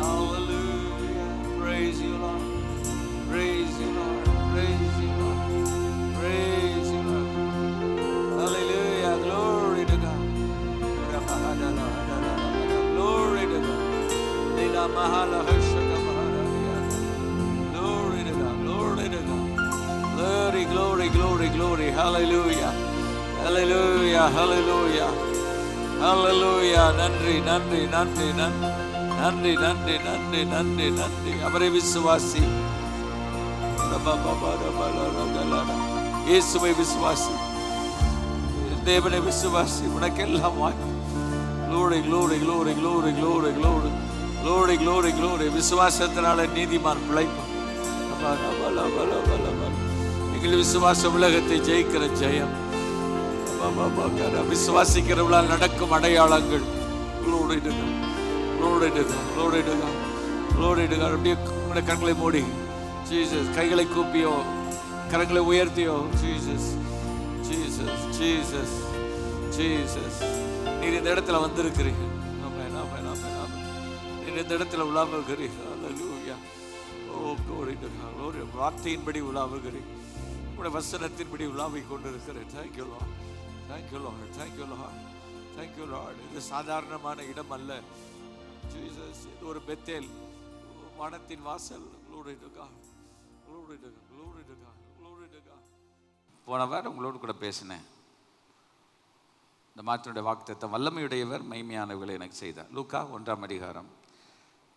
Hallelujah. Praise you, Lord. Praise you, Lord. Praise you, Lord. Praise you, Lord. Hallelujah. Glory to God. Glory to God. Glory to God. Glory to God. Glory, glory, glory, glory. Hallelujah. Hallelujah. Hallelujah. Hallelujah. நன்றி நன்றி நன்றி நன்றி நன்றி நன்றி நன்றி நன்றி நன்றி. அவரை விசுவாசி, இயேசுவை விசுவாசி, தேவனை விசுவாசி, உனக்கெல்லாம் வாய்ப்பு. Glory, glory, glory, glory, glory, glory, glory, glory, glory. விசுவாசத்தினால நீதிமான் பிழைப்பான். எங்கள் விசுவாச உலகத்தை ஜெயிக்கிற ஜெயம். விசுவாசிக்கிறவர்களால் நடக்கும் அடையாளங்கள். Glory to God, glory to God, glory to God, glory to God. அப்படியே உங்களுடைய கண்களை மூடி ஜீசஸ், கைகளை கூப்பியோ கரங்களை உயர்த்தியோ ஜீசஸ், ஜீசஸ், ஜீசஸ், ஜீசஸ். நீர் இந்த இடத்துல வந்திருக்கிறீர்கள். நீர் இந்த இடத்துல உலாவுகிறீர்கள். Hallelujah. Oh, glory to God, glory. வார்த்தையின்படி உலாவுகிறீர்கள். உங்களுடைய வசனத்தின்படி உலாவிக் கொண்டிருக்கிறேன். Thank you Lord. Thank you Lord. Thank you Lord. Thank you Lord. இது சாதாரணமான இடம் அல்ல ஜீசஸ். இது ஒரு பெத்தேல், வானத்தின் வாசல். Glory to God. Glory to God. Glory to God. Glory to God. போன வாரம் உங்களோடு கூட பேசினேன். இந்த மாத்தினுடைய வாக்குத்தத்தம், வல்லமையுடையவர் மைமையானவர்களை எனக்கு செய்தார். லூக்கா 1ஆம் அதிகாரம்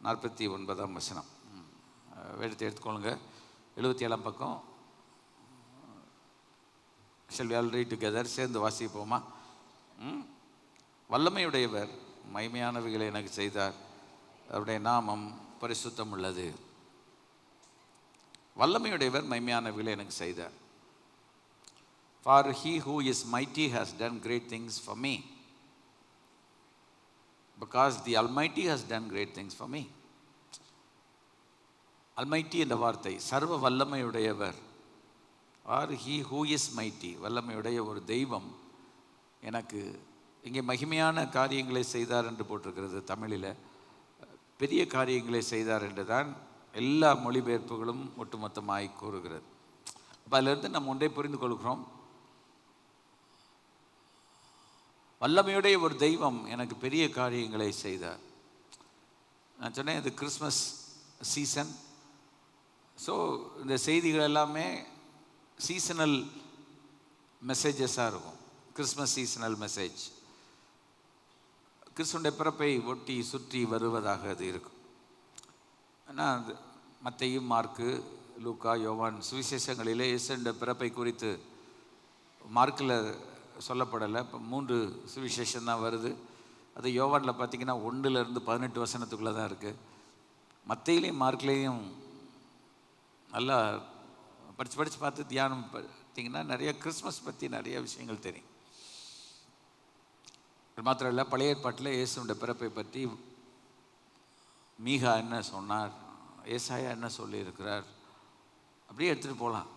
49ஆம் வசனம். எடுத்துக்கொள்ளுங்க. 77ஆம் பக்கம். Shall we all read together? சேர்ந்து வாசிப்போமா? வல்லமையுடையவர் மைமையானவைகளை எனக்கு செய்தார், அவருடைய நாமம் பரிசுத்தம் உள்ளது. வல்லமையுடையவர் மைமையானவைகளை எனக்கு செய்தார். For he who is mighty has done great things for me. Because the Almighty has done great things for me. Almighty என்ற வார்த்தை சர்வ வல்லமையுடையவர். Or he who is mighty, வல்லமையுடைய ஒரு தெய்வம் எனக்கு இங்கே மகிமையான காரியங்களை செய்தார் என்று போட்டிருக்கிறது. தமிழில் பெரிய காரியங்களை செய்தார் என்று தான் எல்லா மொழிபெயர்ப்புகளும் ஒட்டுமொத்தமாய் கூறுகிறது. அப்போ அதிலிருந்து நம்ம ஒன்றை புரிந்து கொள்கிறோம். வல்லமையுடைய ஒரு தெய்வம் எனக்கு பெரிய காரியங்களை செய்தார். நான் சொன்னேன், இது கிறிஸ்மஸ் சீசன். ஸோ இந்த செய்திகள் எல்லாமே சீசனல் மெசேஜஸாக இருக்கும். கிறிஸ்மஸ் சீசனல் மெசேஜ் கிறிஸ்துடைய பிறப்பை ஒட்டி சுற்றி வருவதாக அது இருக்கும். ஆனால் அது மத்தேயு, மார்க்கு, லூக்கா, யோவான் சுவிசேஷங்களிலே இயேசுவின் பிறப்பை குறித்து மார்க்கில் சொல்லப்படலை. இப்போ 3 சுவிசேஷம் தான் வருது. அது யோவானில் பார்த்திங்கன்னா 1லேருந்து 18 வசனத்துக்குள்ளே தான் இருக்குது. மத்தேயிலையும் மார்க்லேயும் நல்லா படித்து பார்த்து தியானம் பார்த்திங்கன்னா நிறைய கிறிஸ்மஸ் பற்றி நிறைய விஷயங்கள் தெரியும். அது மாத்திரம் இல்லை, பழைய ஏற்பாட்டில் இயேசுடைய பிறப்பை பற்றி மீகா என்ன சொன்னார், ஏசாயா என்ன சொல்லியிருக்கிறார், அப்படியே எடுத்துகிட்டு போகலாம்.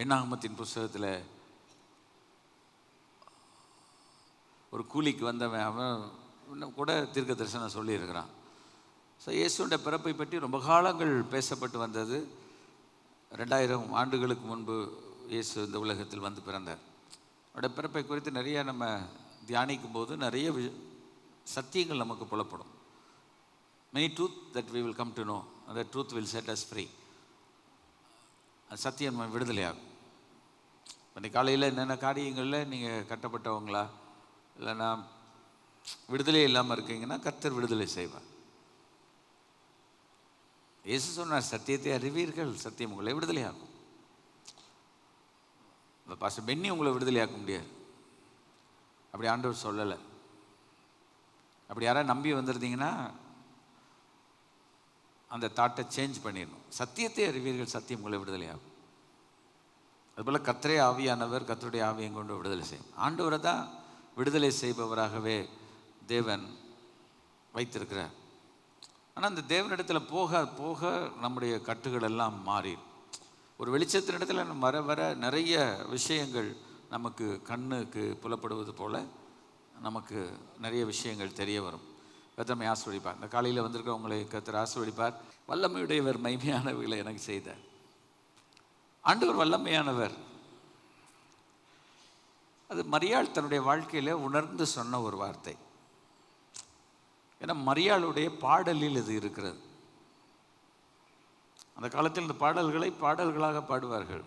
என்னாகமத்தின் புஸ்தகத்தில் ஒரு கூலிக்கு வந்தவன் அவன் இன்னும் கூட தீர்க்க தரிசனம் சொல்லியிருக்கிறான். ஸோ இயேசுடைய பிறப்பை பற்றி ரொம்ப காலங்கள் பேசப்பட்டு வந்தது. 2000 ஆண்டுகளுக்கு முன்பு இயேசு இந்த உலகத்தில் வந்து பிறந்தார். அவருடைய பிறப்பை குறித்து நிறைய நம்ம தியானிக்கும் போது நிறைய சத்தியங்கள் நமக்கு புலப்படும். many truth that we will come to know, and that truth will set us free. அந்த சத்தியம் நம்ம விடுதலையாகும். இன்றைக்கு காலையில் என்னென்ன காரியங்களில் நீங்கள் கட்டப்பட்டவங்களா இல்லைன்னா விடுதலை இல்லாமல் இருக்கீங்கன்னா கர்த்தர் விடுதலை செய்வார். இயேசு சொன்னார், சத்தியத்தை அறிவீர்கள், சத்தியம் உங்களை விடுதலையாகும். இப்போ பாஸ்டர் பென்னி உங்களை விடுதலையாக்க முடியாது, அப்படி ஆண்டவர் சொல்லலை. அப்படி யாராவது நம்பி வந்திருந்தீங்கன்னா அந்த தாட்டை சேஞ்ச் பண்ணிடணும். சத்தியத்தை அறிவீர்கள், சத்தியம் உங்களை விடுதலையாகும். அதுபோல் கர்த்தரே ஆவியானவர் கர்த்தருடைய ஆவியை கொண்டு விடுதலை செய்யும். ஆண்டவரை தான் விடுதலை செய்பவராகவே தேவன் வைத்திருக்கிறார். ஆனால் அந்த தேவனிடத்தில் போக போக நம்முடைய கட்டுகள் எல்லாம் மாறிடும். ஒரு வெளிச்சத்தினிடத்தில் நம்ம வர வர நிறைய விஷயங்கள் நமக்கு கண்ணுக்கு புலப்படுவது போல் நமக்கு நிறைய விஷயங்கள் தெரிய வரும். கர்த்தர் ஆசீர்வதிப்பார். இந்த காலையில் வந்திருக்கவங்களை கர்த்தர் ஆசீர்வதிப்பார். வல்லமையுடையவர் மகிமையானவர்களை எனக்கு செய்தார். ஆண்டவர் வல்லமையானவர். அது மரியாள் தன்னுடைய வாழ்க்கையில் உணர்ந்து சொன்ன ஒரு வார்த்தை. ஏன்னா மரியாளுடைய பாடலில் இது இருக்கிறது. அந்த காலத்தில் இந்த பாடல்களை பாடல்களாக பாடுவார்கள்.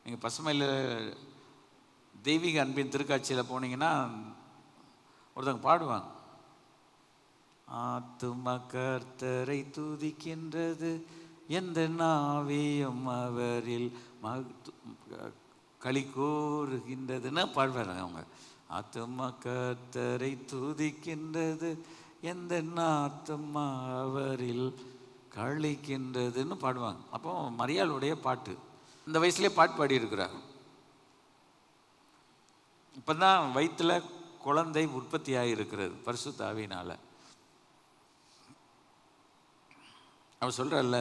நீங்கள் பசுமையில் தெய்வீக அன்பின் திருக்காட்சியில் போனீங்கன்னா ஒருத்தவங்க பாடுவாங்க, ஆத்தும கர்த்தரை துதிக்கின்றது எந்த நாவியும் அவரில் களி கூறுகின்றதுன்னு பாடுவாங்க அவங்க. ஆத்தும கர்த்தரை துதிக்கின்றது எந்த ஆத்துமா அவரில் கழிக்கின்றதுன்னு பாடுவாங்க. அப்போ மரியாளுடைய பாட்டு இந்த வயசுலேயே பாட்டு பாடி இருக்கிறார். இப்போ தான் வயிற்றில் குழந்தை உற்பத்தி ஆகியிருக்கிறது பரிசுத்த ஆவியினால. அவர் சொல்கிறல்ல,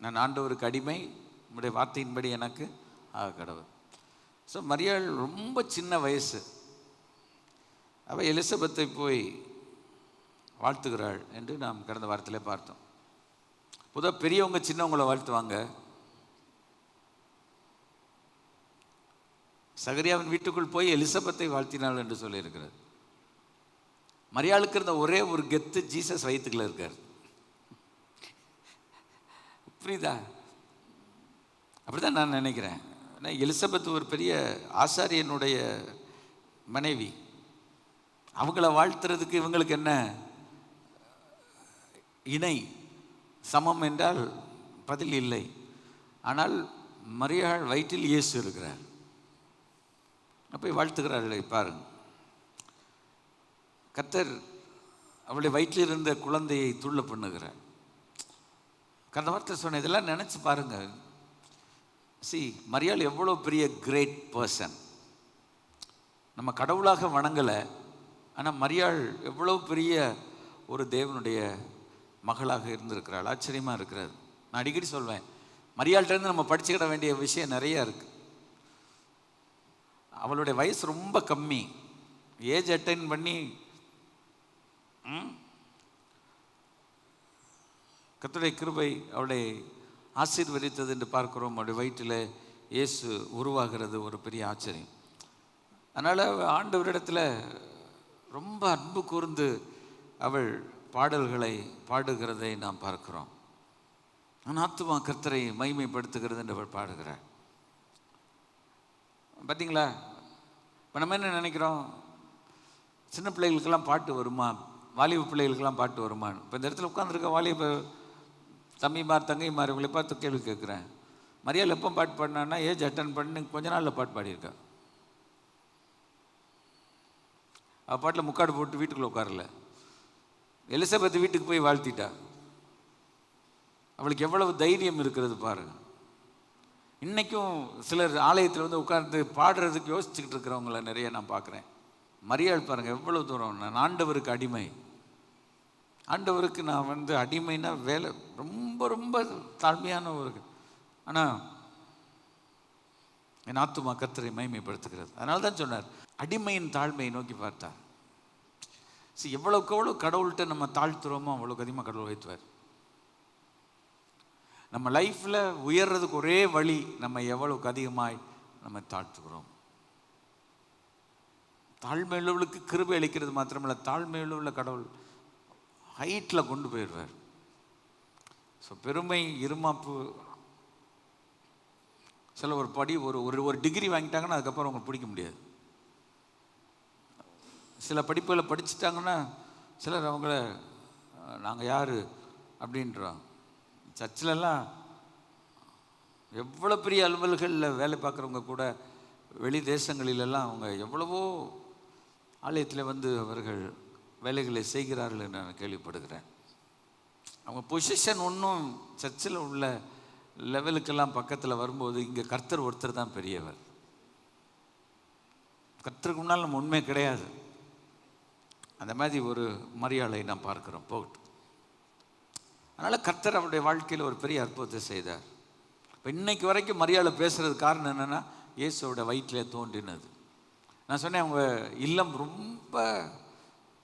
நான் ஆண்டவருக்கு அடிமை, உங்களுடைய வார்த்தையின்படி எனக்கு ஆக கடவுள். ஸோ மரியாள் ரொம்ப சின்ன வயசு. அவள் எலிசபெத்தை போய் வாழ்த்துகிறாள் என்று நாம் கடந்த வாரத்திலே பார்த்தோம். பொதுவாக பெரியவங்க சின்னவங்களை வாழ்த்துவாங்க. சகரியாவின் வீட்டுக்குள் போய் எலிசபெத்தை வாழ்த்தினாள் என்று சொல்லியிருக்கிறார். மரியாளுக்கு இருந்த ஒரே ஒரு கெத்து, ஜீசஸ் வயிற்றுக்குள்ள இருக்கார். புரியுதா? அப்படிதான் நான் நினைக்கிறேன். எலிசபெத் ஒரு பெரிய ஆசாரியனுடைய மனைவி. அவங்கள வாழ்த்துறதுக்கு இவங்களுக்கு என்ன இணை சமம் என்றால் பதில் இல்லை. ஆனால் மரியாள் வயிற்றில் இயேசு இருக்கிறார். அப்போ வாழ்த்துக்கிறார்கள். பாருங்க, கர்த்தர் அவளுடைய வயிற்றில் இருந்த குழந்தையை துள்ள பண்ணுகிறார். கடந்த வார்த்தை சொன்ன இதெல்லாம் நினச்சி பாருங்க. மரியாள் எவ்வளோ பெரிய கிரேட் பர்சன். நம்ம கடவுளாக வணங்கலை, ஆனால் மரியாள் எவ்வளோ பெரிய ஒரு தேவனுடைய மகளாக இருந்திருக்கிறாள். ஆச்சரியமாக இருக்கிறது. நான் அடிக்கடி சொல்வேன், மரியாள்கிட்டேருந்து நம்ம படிச்சுக்கிட வேண்டிய விஷயம் நிறையா இருக்குது. அவளுடைய வயசு ரொம்ப கம்மி. ஏஜ் அட்டைன் பண்ணி கர்த்தருடைய கிருபை அவளை ஆசீர்வதித்தது என்று பார்க்கிறோம். அவருடைய வயிற்றில் இயேசு உருவாகிறது ஒரு பெரிய ஆச்சரியம். அதனால் ஆண்டவரிடத்தில் ரொம்ப அன்பு கூர்ந்து அவள் பாடல்களை பாடுகிறதை நாம் பார்க்கிறோம். நான் ஆத்துமா கர்த்தரை மகிமைப்படுத்துகிறது என்று அவள் பாடுகிறாள். பார்த்தீங்களா? இப்போ நம்ம என்ன நினைக்கிறோம், சின்ன பிள்ளைகளுக்கெல்லாம் பாட்டு வருமா, வாலிப பிள்ளைகளுக்கெல்லாம் பாட்டு வருமானு. இப்போ இந்த இடத்துல உட்காந்துருக்க வாலிப தம்பிமார் தங்கைமார் இவங்களை பார்த்து கேள்வி கேட்குறேன். மரியாள் எப்போ பாட்டு பாடினான்னா ஏஜ் அட்டன் பண்ணி கொஞ்ச நாளில் பாட்டு பாடியிருக்கா. அவள் பாட்டில் முக்காடு போட்டு வீட்டுக்குள்ளே உட்காரல. எலிசபெத் வீட்டுக்கு போய் வாழ்த்திட்டா. அவளுக்கு எவ்வளவு தைரியம் இருக்கிறது பாருங்க. இன்றைக்கும் சிலர் ஆலயத்தில் வந்து உட்கார்ந்து பாடுறதுக்கு யோசிச்சுக்கிட்டு இருக்கிறவங்கள நிறைய நான் பார்க்குறேன். மரியாள் பாருங்கள் எவ்வளோ தூரம். நான் ஆண்டவருக்கு அடிமை, ஆண்டவருக்கு நான் வந்து அடிமைனா வேலை ரொம்ப ரொம்ப தாழ்மையான ஒரு. ஆனால் என் ஆத்துமா கர்த்தரை மகிமைப்படுத்துகிறது. அதனால தான் சொன்னார், அடிமையின் தாழ்மையை நோக்கி பார்த்தார். எவ்வளோக்கு எவ்வளோ கடவுள்கிட்ட நம்ம தாழ்த்துறோமோ அவ்வளோக்கு அதிகமாக கடவுள் வைத்துவார். நம்ம லைஃப்பில் உயர்றதுக்கு ஒரே வழி, நம்ம எவ்வளவுக்கு அதிகமாய் நம்ம தாழ்த்துக்கிறோம். தாழ்மையுள்ளவளுக்கு கிருபை அளிக்கிறது மாத்திரமல்ல, தாழ்மையுள்ள கடவுள் ஹைட்டில் கொண்டு போயிடுவார். ஸோ பெருமை இருமாப்பு சில ஒரு படி ஒரு ஒரு டிகிரி வாங்கிட்டாங்கன்னா அதுக்கப்புறம் அவங்களுக்கு பிடிக்க முடியாது. சில படிப்புகளை படிச்சுட்டாங்கன்னா சிலர் அவங்கள நாங்கள் யார் அப்படின்றோம். சர்ச்சிலெல்லாம் எவ்வளோ பெரிய அலுவல்களில் வேலை பார்க்குறவங்க கூட வெளி தேசங்களிலெல்லாம் அவங்க எவ்வளவோ ஆலயத்தில் வந்து அவர்கள் வேலைகளை செய்கிறார்கள் என்று நான் கேள்விப்படுகிறேன். அவங்க பொசிஷன் ஒன்றும் சர்ச்சில் உள்ள லெவலுக்கெல்லாம் பக்கத்தில் வரும்போது இங்கே கர்த்தர் ஒருத்தர் தான் பெரியவர். கர்த்தருக்கு முன்னால் நம்ம உண்மை கிடையாது. அந்த மாதிரி ஒரு மரியாதை நாம் பார்க்குறோம். போகட்டும். அதனால் கர்த்தர் அவருடைய வாழ்க்கையில் ஒரு பெரிய அற்புதத்தை செய்தார். இப்போ இன்னைக்கு வரைக்கும் மரியாதை பேசுகிறது காரணம் என்னென்னா இயேசுவோட வயிற்றிலே தோன்றினது. நான் சொன்னேன் அவங்க இல்லம் ரொம்ப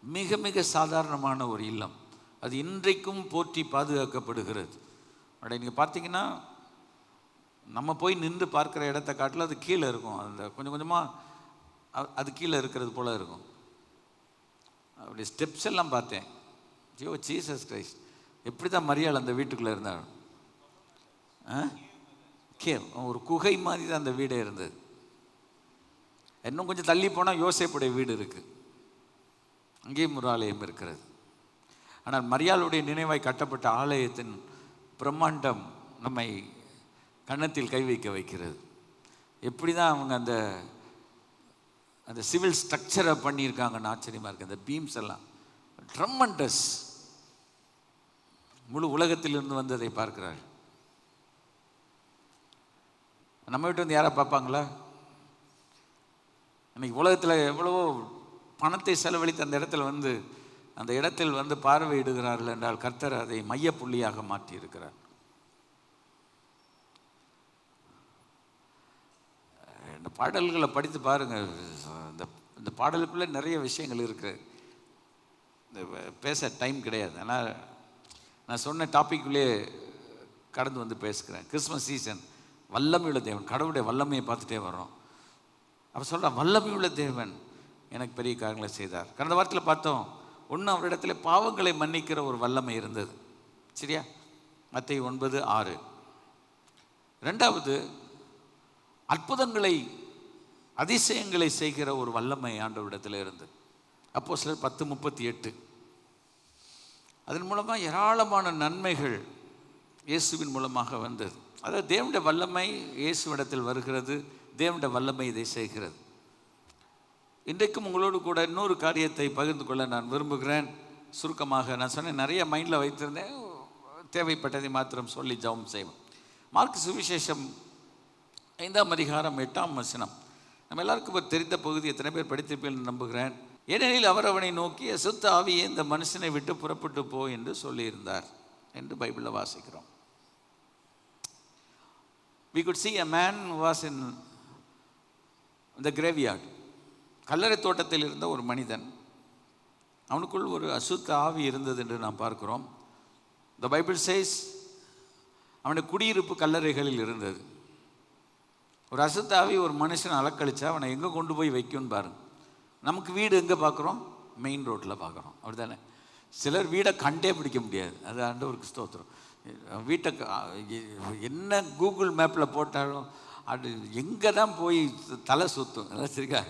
மிக மிக சாதாரணமான ஒரு இல்லம். அது இன்றைக்கும் போற்றி பாதுகாக்கப்படுகிறது. அப்படி நீங்கள் பார்த்தீங்கன்னா நம்ம போய் நின்று பார்க்குற இடத்த காட்டில் அது கீழே இருக்கும். அந்த கொஞ்சம் கொஞ்சமாக அது கீழே இருக்கிறது போல் இருக்கும். அப்படி ஸ்டெப்ஸ் எல்லாம் பார்த்தேன். ஐயோ ஜீசஸ் கிரைஸ்ட், எப்படி தான் மரியாள் அந்த வீட்டுக்குள்ளே இருந்தாள்? ஒரு குகை மாதிரி தான் அந்த வீடே இருந்தது. இன்னும் கொஞ்சம் தள்ளி போனால் யோசேப்புடைய வீடு இருக்குது, அங்கேயும் ஒரு ஆலயம் இருக்கிறது. ஆனால் மரியாளுடைய நினைவாய் கட்டப்பட்ட ஆலயத்தின் பிரம்மாண்டம் நம்மை கன்னத்தில் கை வைக்க வைக்கிறது. எப்படி தான் அவங்க அந்த அந்த சிவில் ஸ்ட்ரக்சரை பண்ணியிருக்காங்கன்னு ஆச்சரியமாக இருக்குது. அந்த பீம்ஸ் எல்லாம் ட்ரம்மண்டஸ், முழு உலகத்திலிருந்து வந்ததை பார்க்கிறார்கள். நம்ம வீட்டு வந்து யாரை பார்ப்பாங்களா? இன்னைக்கு உலகத்தில் எவ்வளவோ பணத்தை செலவழித்து அந்த இடத்தில் வந்து பார்வையிடுகிறார்கள் என்றால் கர்த்தர் அதை மையப்புள்ளியாக மாற்றி இருக்கிறார். இந்த பாடல்களை படித்து பாருங்கள். இந்த பாடலுக்குள்ளே நிறைய விஷயங்கள் இருக்குது. இந்த பேச டைம் கிடையாது. ஆனால் நான் சொன்ன டாபிக்குள்ளே கடந்து வந்து பேசுகிறேன். கிறிஸ்மஸ் சீசன், வல்லமையுள்ள தேவன், கடவுளுடைய வல்லமையை பார்த்துட்டே வர்றோம். அப்போ சொல்கிறேன், வல்லமையுள்ள தேவன் எனக்கு பெரிய காரியங்களை செய்தார். கடந்த வாரத்தில் பார்த்தோம், ஒன்று அவரிடத்துல பாவங்களை மன்னிக்கிற ஒரு வல்லமை இருந்தது, சரியா? மத்தேயு 9:6. ரெண்டாவது, அற்புதங்களை அதிசயங்களை செய்கிற ஒரு வல்லமை ஆண்டவரிடத்தில் இருந்தது. அப்போஸ்தலர் 10:38. அதன் மூலமாக ஏராளமான நன்மைகள் இயேசுவின் மூலமாக வந்தது. அதாவது தேவனுடைய வல்லமை இயேசுவிடத்தில் வருகிறது, தேவனுடைய வல்லமை இதை செய்கிறது. இன்றைக்கும் உங்களோடு கூட இன்னொரு காரியத்தை பகிர்ந்து கொள்ள நான் விரும்புகிறேன். சுருக்கமாக நான் சொன்னேன், நிறைய மைண்டில் வைத்திருந்தேன், தேவைப்பட்டதை மாத்திரம் சொல்லி ஜெபம் செய்வோம். மார்க்கு சுவிசேஷம் 5:8. நம்ம எல்லாருக்கும் தெரிந்த பகுதி, எத்தனை பேர் படித்திருப்பீர்கள் நம்புகிறேன். ஏனெனில் அவர் அவனை நோக்கி, அசுத்த ஆவியே இந்த மனுஷனை விட்டு புறப்பட்டு போ என்று சொல்லியிருந்தார் என்று பைபிளில் வாசிக்கிறோம். We could see a man who was in the graveyard. கல்லறை தோட்டத்தில் இருந்த ஒரு மனிதன், அவனுக்குள் ஒரு அசுத்த ஆவி இருந்தது என்று நாம் பார்க்கிறோம். The Bible says அவனுடைய குடியிருப்பு கல்லறைகளில் இருந்தது. ஒரு அசுத்த ஆவி ஒரு மனுஷன் அலக்கழிச்சா அவனை எங்கே கொண்டு போய் வைக்கும்னு பாருங்க. நமக்கு வீடு எங்கே பார்க்குறோம்? மெயின் ரோட்டில் பார்க்குறோம், அப்படி தானே? சிலர் வீடை கண்டே பிடிக்க முடியாது. அது ஆண்டவருக்கு ஸ்தோத்திரம். வீட்டை என்ன கூகுள் மேப்பில் போட்டாலும் அது எங்கே தான் போய் தலை சுற்றும், அதான் சரிக்கா,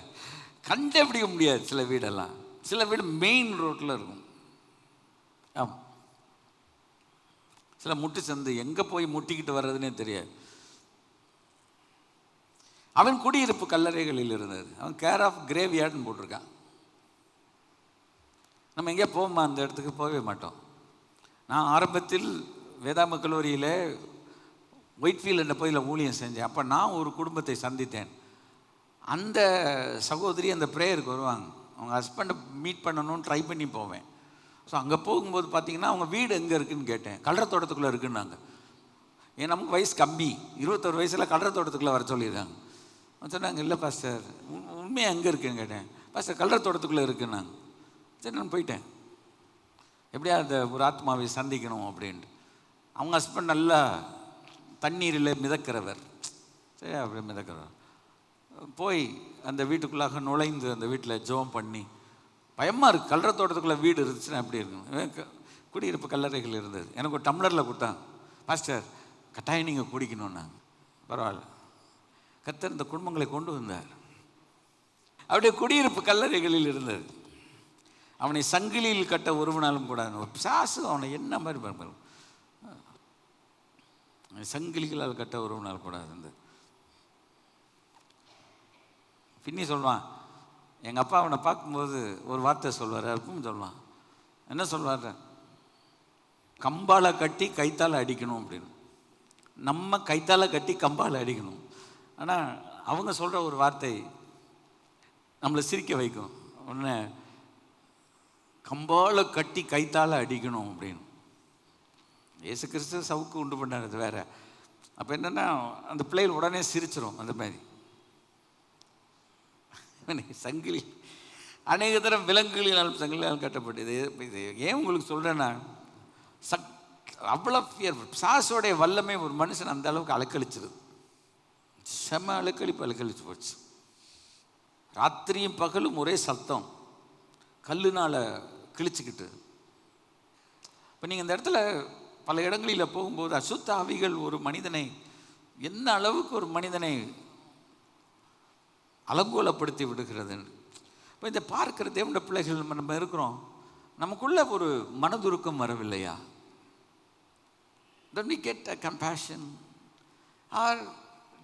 கண்டே பிடிக்க முடியாது சில வீடெல்லாம். சில வீடு மெயின் ரோட்டில் இருக்கும். ஆமாம், சில முட்டு சந்து எங்கே போய் முட்டிக்கிட்டு வர்றதுன்னே தெரியாது. அவன் குடியிருப்பு கல்லறைகளில் இருந்தது. அவன் கேர் ஆஃப் கிரேவ்யார்டுன்னு போட்டிருக்கான். நம்ம எங்கேயா போவோமா? அந்த இடத்துக்கு போகவே மாட்டோம். நான் ஆரம்பத்தில் வேதாம கல்லூரியில் ஒயிட்ஃபீல்டு என்ற பகுதியில் ஊழியம் செஞ்சேன். அப்போ நான் ஒரு குடும்பத்தை சந்தித்தேன். அந்த சகோதரி அந்த ப்ரேயருக்கு வருவாங்க. அவங்க ஹஸ்பண்டை மீட் பண்ணணும்னு ட்ரை பண்ணி போவேன். ஸோ அங்கே போகும்போது பார்த்தீங்கன்னா அவங்க வீடு எங்கே இருக்குதுன்னு கேட்டேன். கல்லறை தோட்டத்துக்குள்ளே இருக்குன்னாங்க. ஏன் நமக்கு வயசு கம்மி, 21 வயசில் கல்லறை தோட்டத்துக்குள்ளே வர சொல்லியிருக்காங்க. சொன்னாங்க, இல்லை பாஸ்டர் உண்மையாக எங்கே இருக்குன்னு கேட்டேன். பாஸ்டர் கல்லறை தோட்டத்துக்குள்ளே இருக்குன்னாங்க. சரி, நான் போயிட்டேன். எப்படியா அந்த ஒரு ஆத்மாவை சந்திக்கணும் அப்படின்ட்டு. அவங்க ஹஸ்பண்ட் நல்லா தண்ணீரில் மிதக்கிறவர், சரி அப்படியே மிதக்கிறவர். போய் அந்த வீட்டுக்குள்ளாக நுழைந்து அந்த வீட்டில் ஜெபம் பண்ணி, பயமாக இருக்குது. கல்லறை தோட்டத்துக்குள்ளே வீடு இருந்துச்சுன்னா எப்படி இருக்கணும்? குடியிருப்பு கல்லறைகள் இருந்தது. எனக்கு ஒரு டம்ளரில் கொடுத்தாங்க. பாஸ்டர் கட்டாயம் நீங்கள் குடிக்கணும்னாங்க. பரவாயில்ல, கர்த்தர் இந்த குடும்பங்களை கொண்டு வந்தார். அப்படியே குடியிருப்பு கல்லறைகளில் இருந்தது. அவனை சங்கிலியில் கட்ட ஒருவனாலும் கூடாது. ஒரு சாசு அவனை என்ன மாதிரி பார்ப்பார், சங்கிலிகளால் கட்ட ஒருவனால் கூடாது. இந்த பின்னி சொல்லுவான், எங்கள் அப்பா அவனை பார்க்கும்போது ஒரு வார்த்தை சொல்வார், அப்பவும் சொல்லுவான். என்ன சொல்வார்? கம்பால் கட்டி கைத்தால் அடிக்கணும் அப்படின்னு. நம்ம கைத்தால் கட்டி கம்பால் அடிக்கணும். ஆனால் அவங்க சொல்கிற ஒரு வார்த்தை நம்மளை சிரிக்க வைக்கும். ஒன்று, கம்பால் கட்டி கைத்தால் அடிக்கணும் அப்படின்னு. இயேசு கிறிஸ்து சவுக்கு உண்டு பண்ணார், அது வேறு. அப்போ என்னென்னா அந்த பிள்ளைகள் உடனே சிரிச்சிடும். அந்த மாதிரி சங்கிலி அநேக தரம் விலங்குகளினால் சங்கிலியால் கட்டப்பட்டது. இது ஏன் உங்களுக்கு சொல்கிறேன்னா, அவ்வளோ பிசாசோடைய வல்லமை ஒரு மனுஷன் அந்த அளவுக்கு அலக்கழிச்சிருது. செம அலக்கழிச்சு போச்சு. ராத்திரியும் பகலும் ஒரே சத்தம், கல்லுனால் கிழிச்சுக்கிட்டு. இப்போ நீங்கள் இந்த இடத்துல பல இடங்களில் போகும்போது அசுத்த ஆவிகள் ஒரு மனிதனை என்ன அளவுக்கு ஒரு மனிதனை அலங்கோலப்படுத்தி விடுகிறது. இப்போ இதை பார்க்கிற தேவனுடைய பிள்ளைகள் நம்ம இருக்கிறோம், நமக்குள்ள ஒரு மனதுருக்கம் வரவில்லையா? Don't we get a compassion, or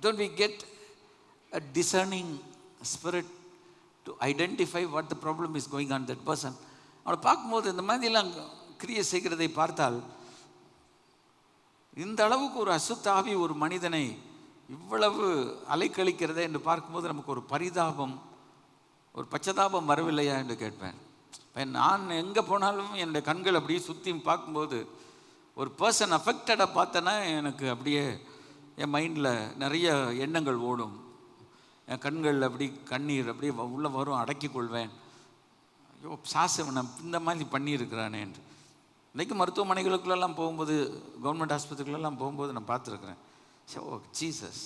don't we get a discerning spirit to identify what the problem is going on that person? அவளை பார்க்கும்போது இந்த மாதிரிலாம் கிரியை செய்கிறதை பார்த்தால், இந்த அளவுக்கு ஒரு அசுத்த ஆவி ஒரு மனிதனை இவ்வளவு அலைக்கழிக்கிறதே என்று பார்க்கும்போது நமக்கு ஒரு பரிதாபம், ஒரு பச்சதாபம் வரவில்லையா என்று கேட்பேன். நான் எங்கே போனாலும் என்னுடைய கண்கள் அப்படியே சுற்றி பார்க்கும்போது ஒரு பர்சன் அஃபெக்டடாக பார்த்தேன்னா எனக்கு அப்படியே என் மைண்டில் நிறைய எண்ணங்கள் ஓடும். என் கண்களில் அப்படி கண்ணீர் அப்படியே உள்ளே வரும், அடக்கி கொள்வேன். ஐயோ சாசவன் இந்த மாதிரி பண்ணியிருக்கிறானே என்று. இன்றைக்கு மருத்துவமனைகளுக்குள்ளெல்லாம் போகும்போது, கவர்மெண்ட் ஆஸ்பத்திரிகளெல்லாம் போகும்போது நான் பார்த்துருக்குறேன். ஓ ஜீசஸ்.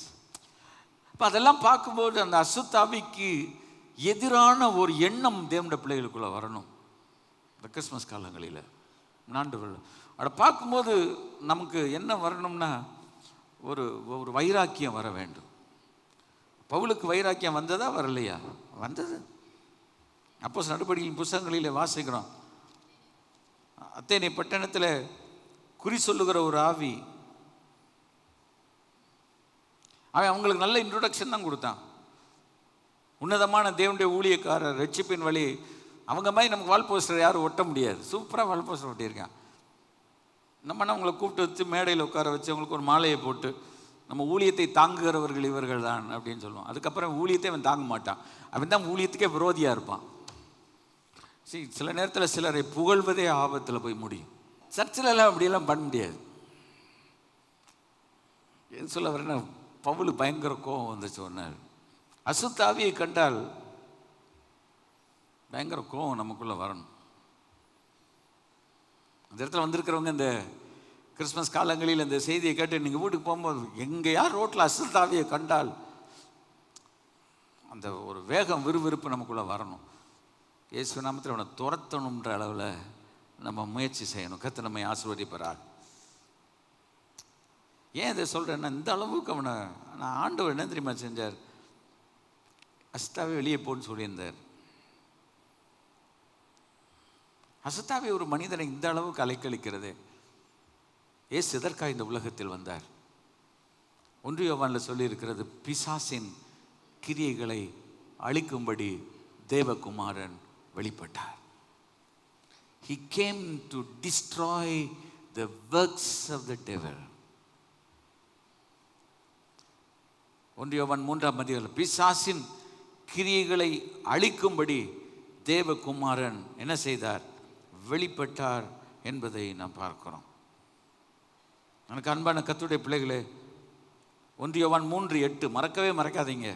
இப்போ அதெல்லாம் பார்க்கும்போது அந்த அசுத்தாவிக்கு எதிரான ஒரு எண்ணம் தேவனுடைய பிள்ளைகளுக்குள்ளே வரணும். இந்த கிறிஸ்மஸ் காலங்களில் நாண்டுகள் அதை பார்க்கும்போது நமக்கு என்ன வரணும்னா ஒரு ஒரு வைராக்கியம் வர வேண்டும். பவுலுக்கு வைராக்கியம் வந்ததா வரலையா? வந்தது. அப்போஸ்தலர் நடபடிகளின் புத்தகங்களில் வாசிக்கிறோம். அத்தேனை பட்டணத்தில் குறி சொல்லுகிற ஒரு ஆவி, அவன் அவங்களுக்கு நல்ல இன்ட்ரோடக்ஷன் தான் கொடுத்தான். உன்னதமான தேவனுடைய ஊழியக்காரர், ரட்சிப்பின் வழி, அவங்க மாதிரி நமக்கு வால் போஸ்டர் யாரும் ஒட்ட முடியாது. சூப்பராக வால் போஸ்டர் ஒட்டியிருக்கான். நம்மனா அவங்களை கூப்பிட்டு வச்சு மேடையில் உட்கார வச்சு அவங்களுக்கு ஒரு மாலையை போட்டு, நம்ம ஊழியத்தை தாங்குகிறவர்கள் இவர்கள் தான் அப்படின்னு சொல்லுவோம். அதுக்கப்புறம் ஊழியத்தை அவன் தாங்க மாட்டான். அவன் தான் ஊழியத்துக்கே விரோதியாக இருப்பான். சில நேரத்தில் சிலரை புகழ்வதே ஆபத்தில் போய் முடியும். சர்ச்சிலெல்லாம் அப்படியெல்லாம் பண்ண முடியாது. எது சொல்ல வரேன்னா, பவுலு பயங்கர கோபம் வந்துச்சு. சொன்னார், அசுத்தாவியை கண்டால் பயங்கர கோபம் நமக்குள்ளே வரணும். அந்த இடத்துல வந்திருக்கிறவங்க இந்த கிறிஸ்மஸ் காலங்களில் இந்த செய்தியை கேட்டு நீங்கள் வீட்டுக்கு போகும்போது எங்கே யார் ரோட்டில் அசுத்தாவியை கண்டால் அந்த ஒரு வேகம், விறுவிறுப்பு நமக்குள்ளே வரணும். இயேசு நாமத்தில் அவனை துரத்தணுன்ற அளவில் நம்ம முயற்சி செய்யணும். கர்த்தர் நம்மை ஆசீர்வதிப்பார். ஏன் இதை சொல்கிறேன்னா, இந்த அளவுக்கு அவனை நான் ஆண்டவர் என்ன தெரியுமா செஞ்சார்? அசுத்தாவே வெளியே போன்னு சொல்லியிருந்தார். அசுத்தாவே ஒரு மனிதனை இந்த அளவுக்கு அலைக்கழிக்கிறது. இயேசு எதற்காக இந்த உலகத்தில் வந்தார்? 1 யோவானில் சொல்லியிருக்கிறது, பிசாசின் கிரியைகளை அழிக்கும்படி தேவகுமாரன் வெளிப்பட்டார். He came to destroy the works of the devil. 1 யோவான் 3ஆம் அதிகாரம், பிசாசின் கிரியைகளை அழிக்கும்படி தேவகுமாரன் என்ன செய்தார்? வெளிப்பட்டார் என்பதை நாம் பார்க்கிறோம். எனக்கு அன்பான கர்த்தருடைய பிள்ளைகளே, 1 யோவான் 3:8 மறக்கவே மறக்காதீங்க.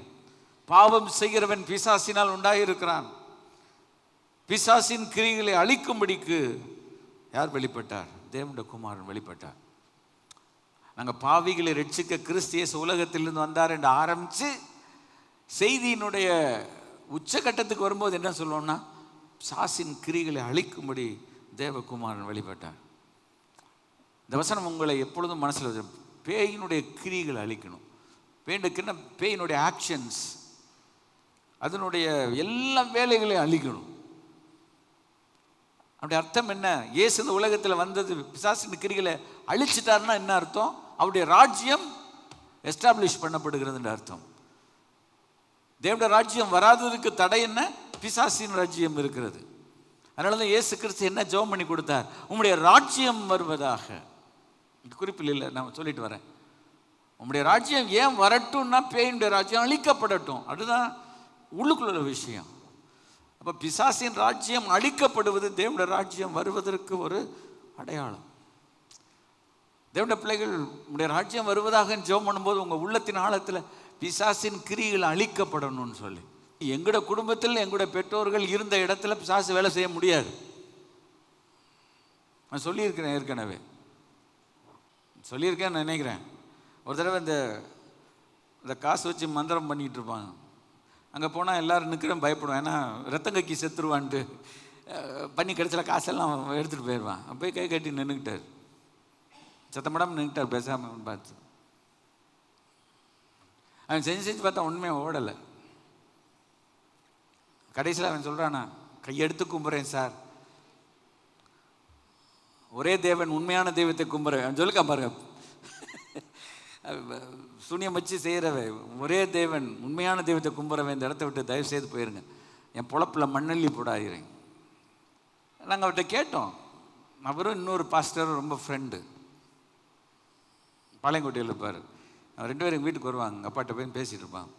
பாவம் செய்கிறவன் பிசாசினால் உண்டாயிருக்கிறான். பிசாசின் கிரியைகளை அழிக்கும்படிக்கு யார் வெளிப்பட்டார்? தேவனுடைய குமாரன் வெளிப்பட்டார். நாங்கள் பாவிகளை ரட்சிக்க கிறிஸ்து இயேசு உலகத்திலிருந்து வந்தார் என்று ஆரம்பித்து செய்தியினுடைய உச்சகட்டத்துக்கு வரும்போது என்ன சொல்லுவோம்னா, பிசாசின் கிரியைகளை அழிக்கும்படி தேவகுமாரன் வெளிப்பட்டார். இந்த வசனம் உங்களை எப்பொழுதும் மனசில் வச்சு, பேயினுடைய கிரியைகளை அழிக்கணும். பேய்னுக்குன்னா பேயினுடைய ஆக்ஷன்ஸ், அதனுடைய எல்லா வேலைகளையும் அழிக்கணும். அப்படி அர்த்தம் என்ன? இயேசு இந்த உலகத்தில் வந்தது பிசாசின் கிரிகளை அழிச்சிட்டாருன்னா என்ன அர்த்தம்? அவருடைய ராஜ்யம் எஸ்டாப்ளிஷ் பண்ணப்படுகிறதுன்ற அர்த்தம். தேவனுடைய ராஜ்யம் வராததுக்கு தடை என்ன? பிசாசின் ராஜ்யம் இருக்கிறது. அதனால தான் இயேசு கிறிஸ்து என்ன ஜெபம் பண்ணி கொடுத்தார்? உம்முடைய ராஜ்யம் வருவதாக. குறிப்பில் இல்லை, நான் சொல்லிட்டு வரேன். உம்முடைய ராஜ்யம் ஏன் வரட்டும்னா, பேயினுடைய ராஜ்யம் அழிக்கப்படட்டும். அதுதான் உள்ளுக்குள்ள விஷயம். அப்போ பிசாசின் ராஜ்யம் அழிக்கப்படுவது தேவனுடைய ராஜ்யம் வருவதற்கு ஒரு அடையாளம். தேவனுடைய பிள்ளைகள் உடைய ராஜ்யம் வருவதாக ஜெபம் பண்ணும்போது உங்கள் உள்ளத்தின் ஆழத்தில் பிசாசின் கிரியைகள் அழிக்கப்படணும்னு சொல்லி, எங்களோட குடும்பத்தில் எங்களோட பெற்றோர்கள் இருந்த இடத்துல பிசாசு வேலை செய்ய முடியாது. நான் சொல்லியிருக்கிறேன், ஏற்கனவே சொல்லியிருக்கேன்னு நினைக்கிறேன். ஒரு தடவை இந்த காசு வச்சு மந்திரம் பண்ணிகிட்டு இருப்பாங்க. அங்கே போனால் எல்லோரும் நிற்கிறேன் பயப்படுவேன். ஏன்னா ரத்தம் கக்கி செத்துருவான்ட்டு பண்ணி கிடச்சில காசெல்லாம் எடுத்துகிட்டு போயிடுவான். போய் கை கட்டி நின்றுக்கிட்டார், சத்தப்படாமல் நின்றுட்டார், பேசாமல் பார்த்து. அவன் செஞ்சு பார்த்தா உண்மையாக ஓடலை. கடைசியில் அவன் சொல்கிறானா, கையெடுத்து கும்புறேன் சார், ஒரே தேவன் உண்மையான தெய்வத்தை கும்புறேன். அவன் சொல்லிக்கா பாருங்க, சூனியம் வச்சு செய்கிறவ ஒரே தேவன் உண்மையான தெய்வத்தை கும்புறவன் இந்த இடத்த விட்டு தயவு செய்து போயிருங்க, என் பொழப்பில் மண்ணள்ளி போடாகிறேன். நாங்கள் அவர்கிட்ட கேட்டோம். அவரும் இன்னொரு பாஸ்டரும் ரொம்ப ஃப்ரெண்டு, பாளையங்கோட்டையில் இருப்பார். அவர் 2 பேரும் எங்கள் வீட்டுக்கு வருவாங்க. எங்கள் அப்பாட்ட போய் பேசிகிட்டு இருப்பான்.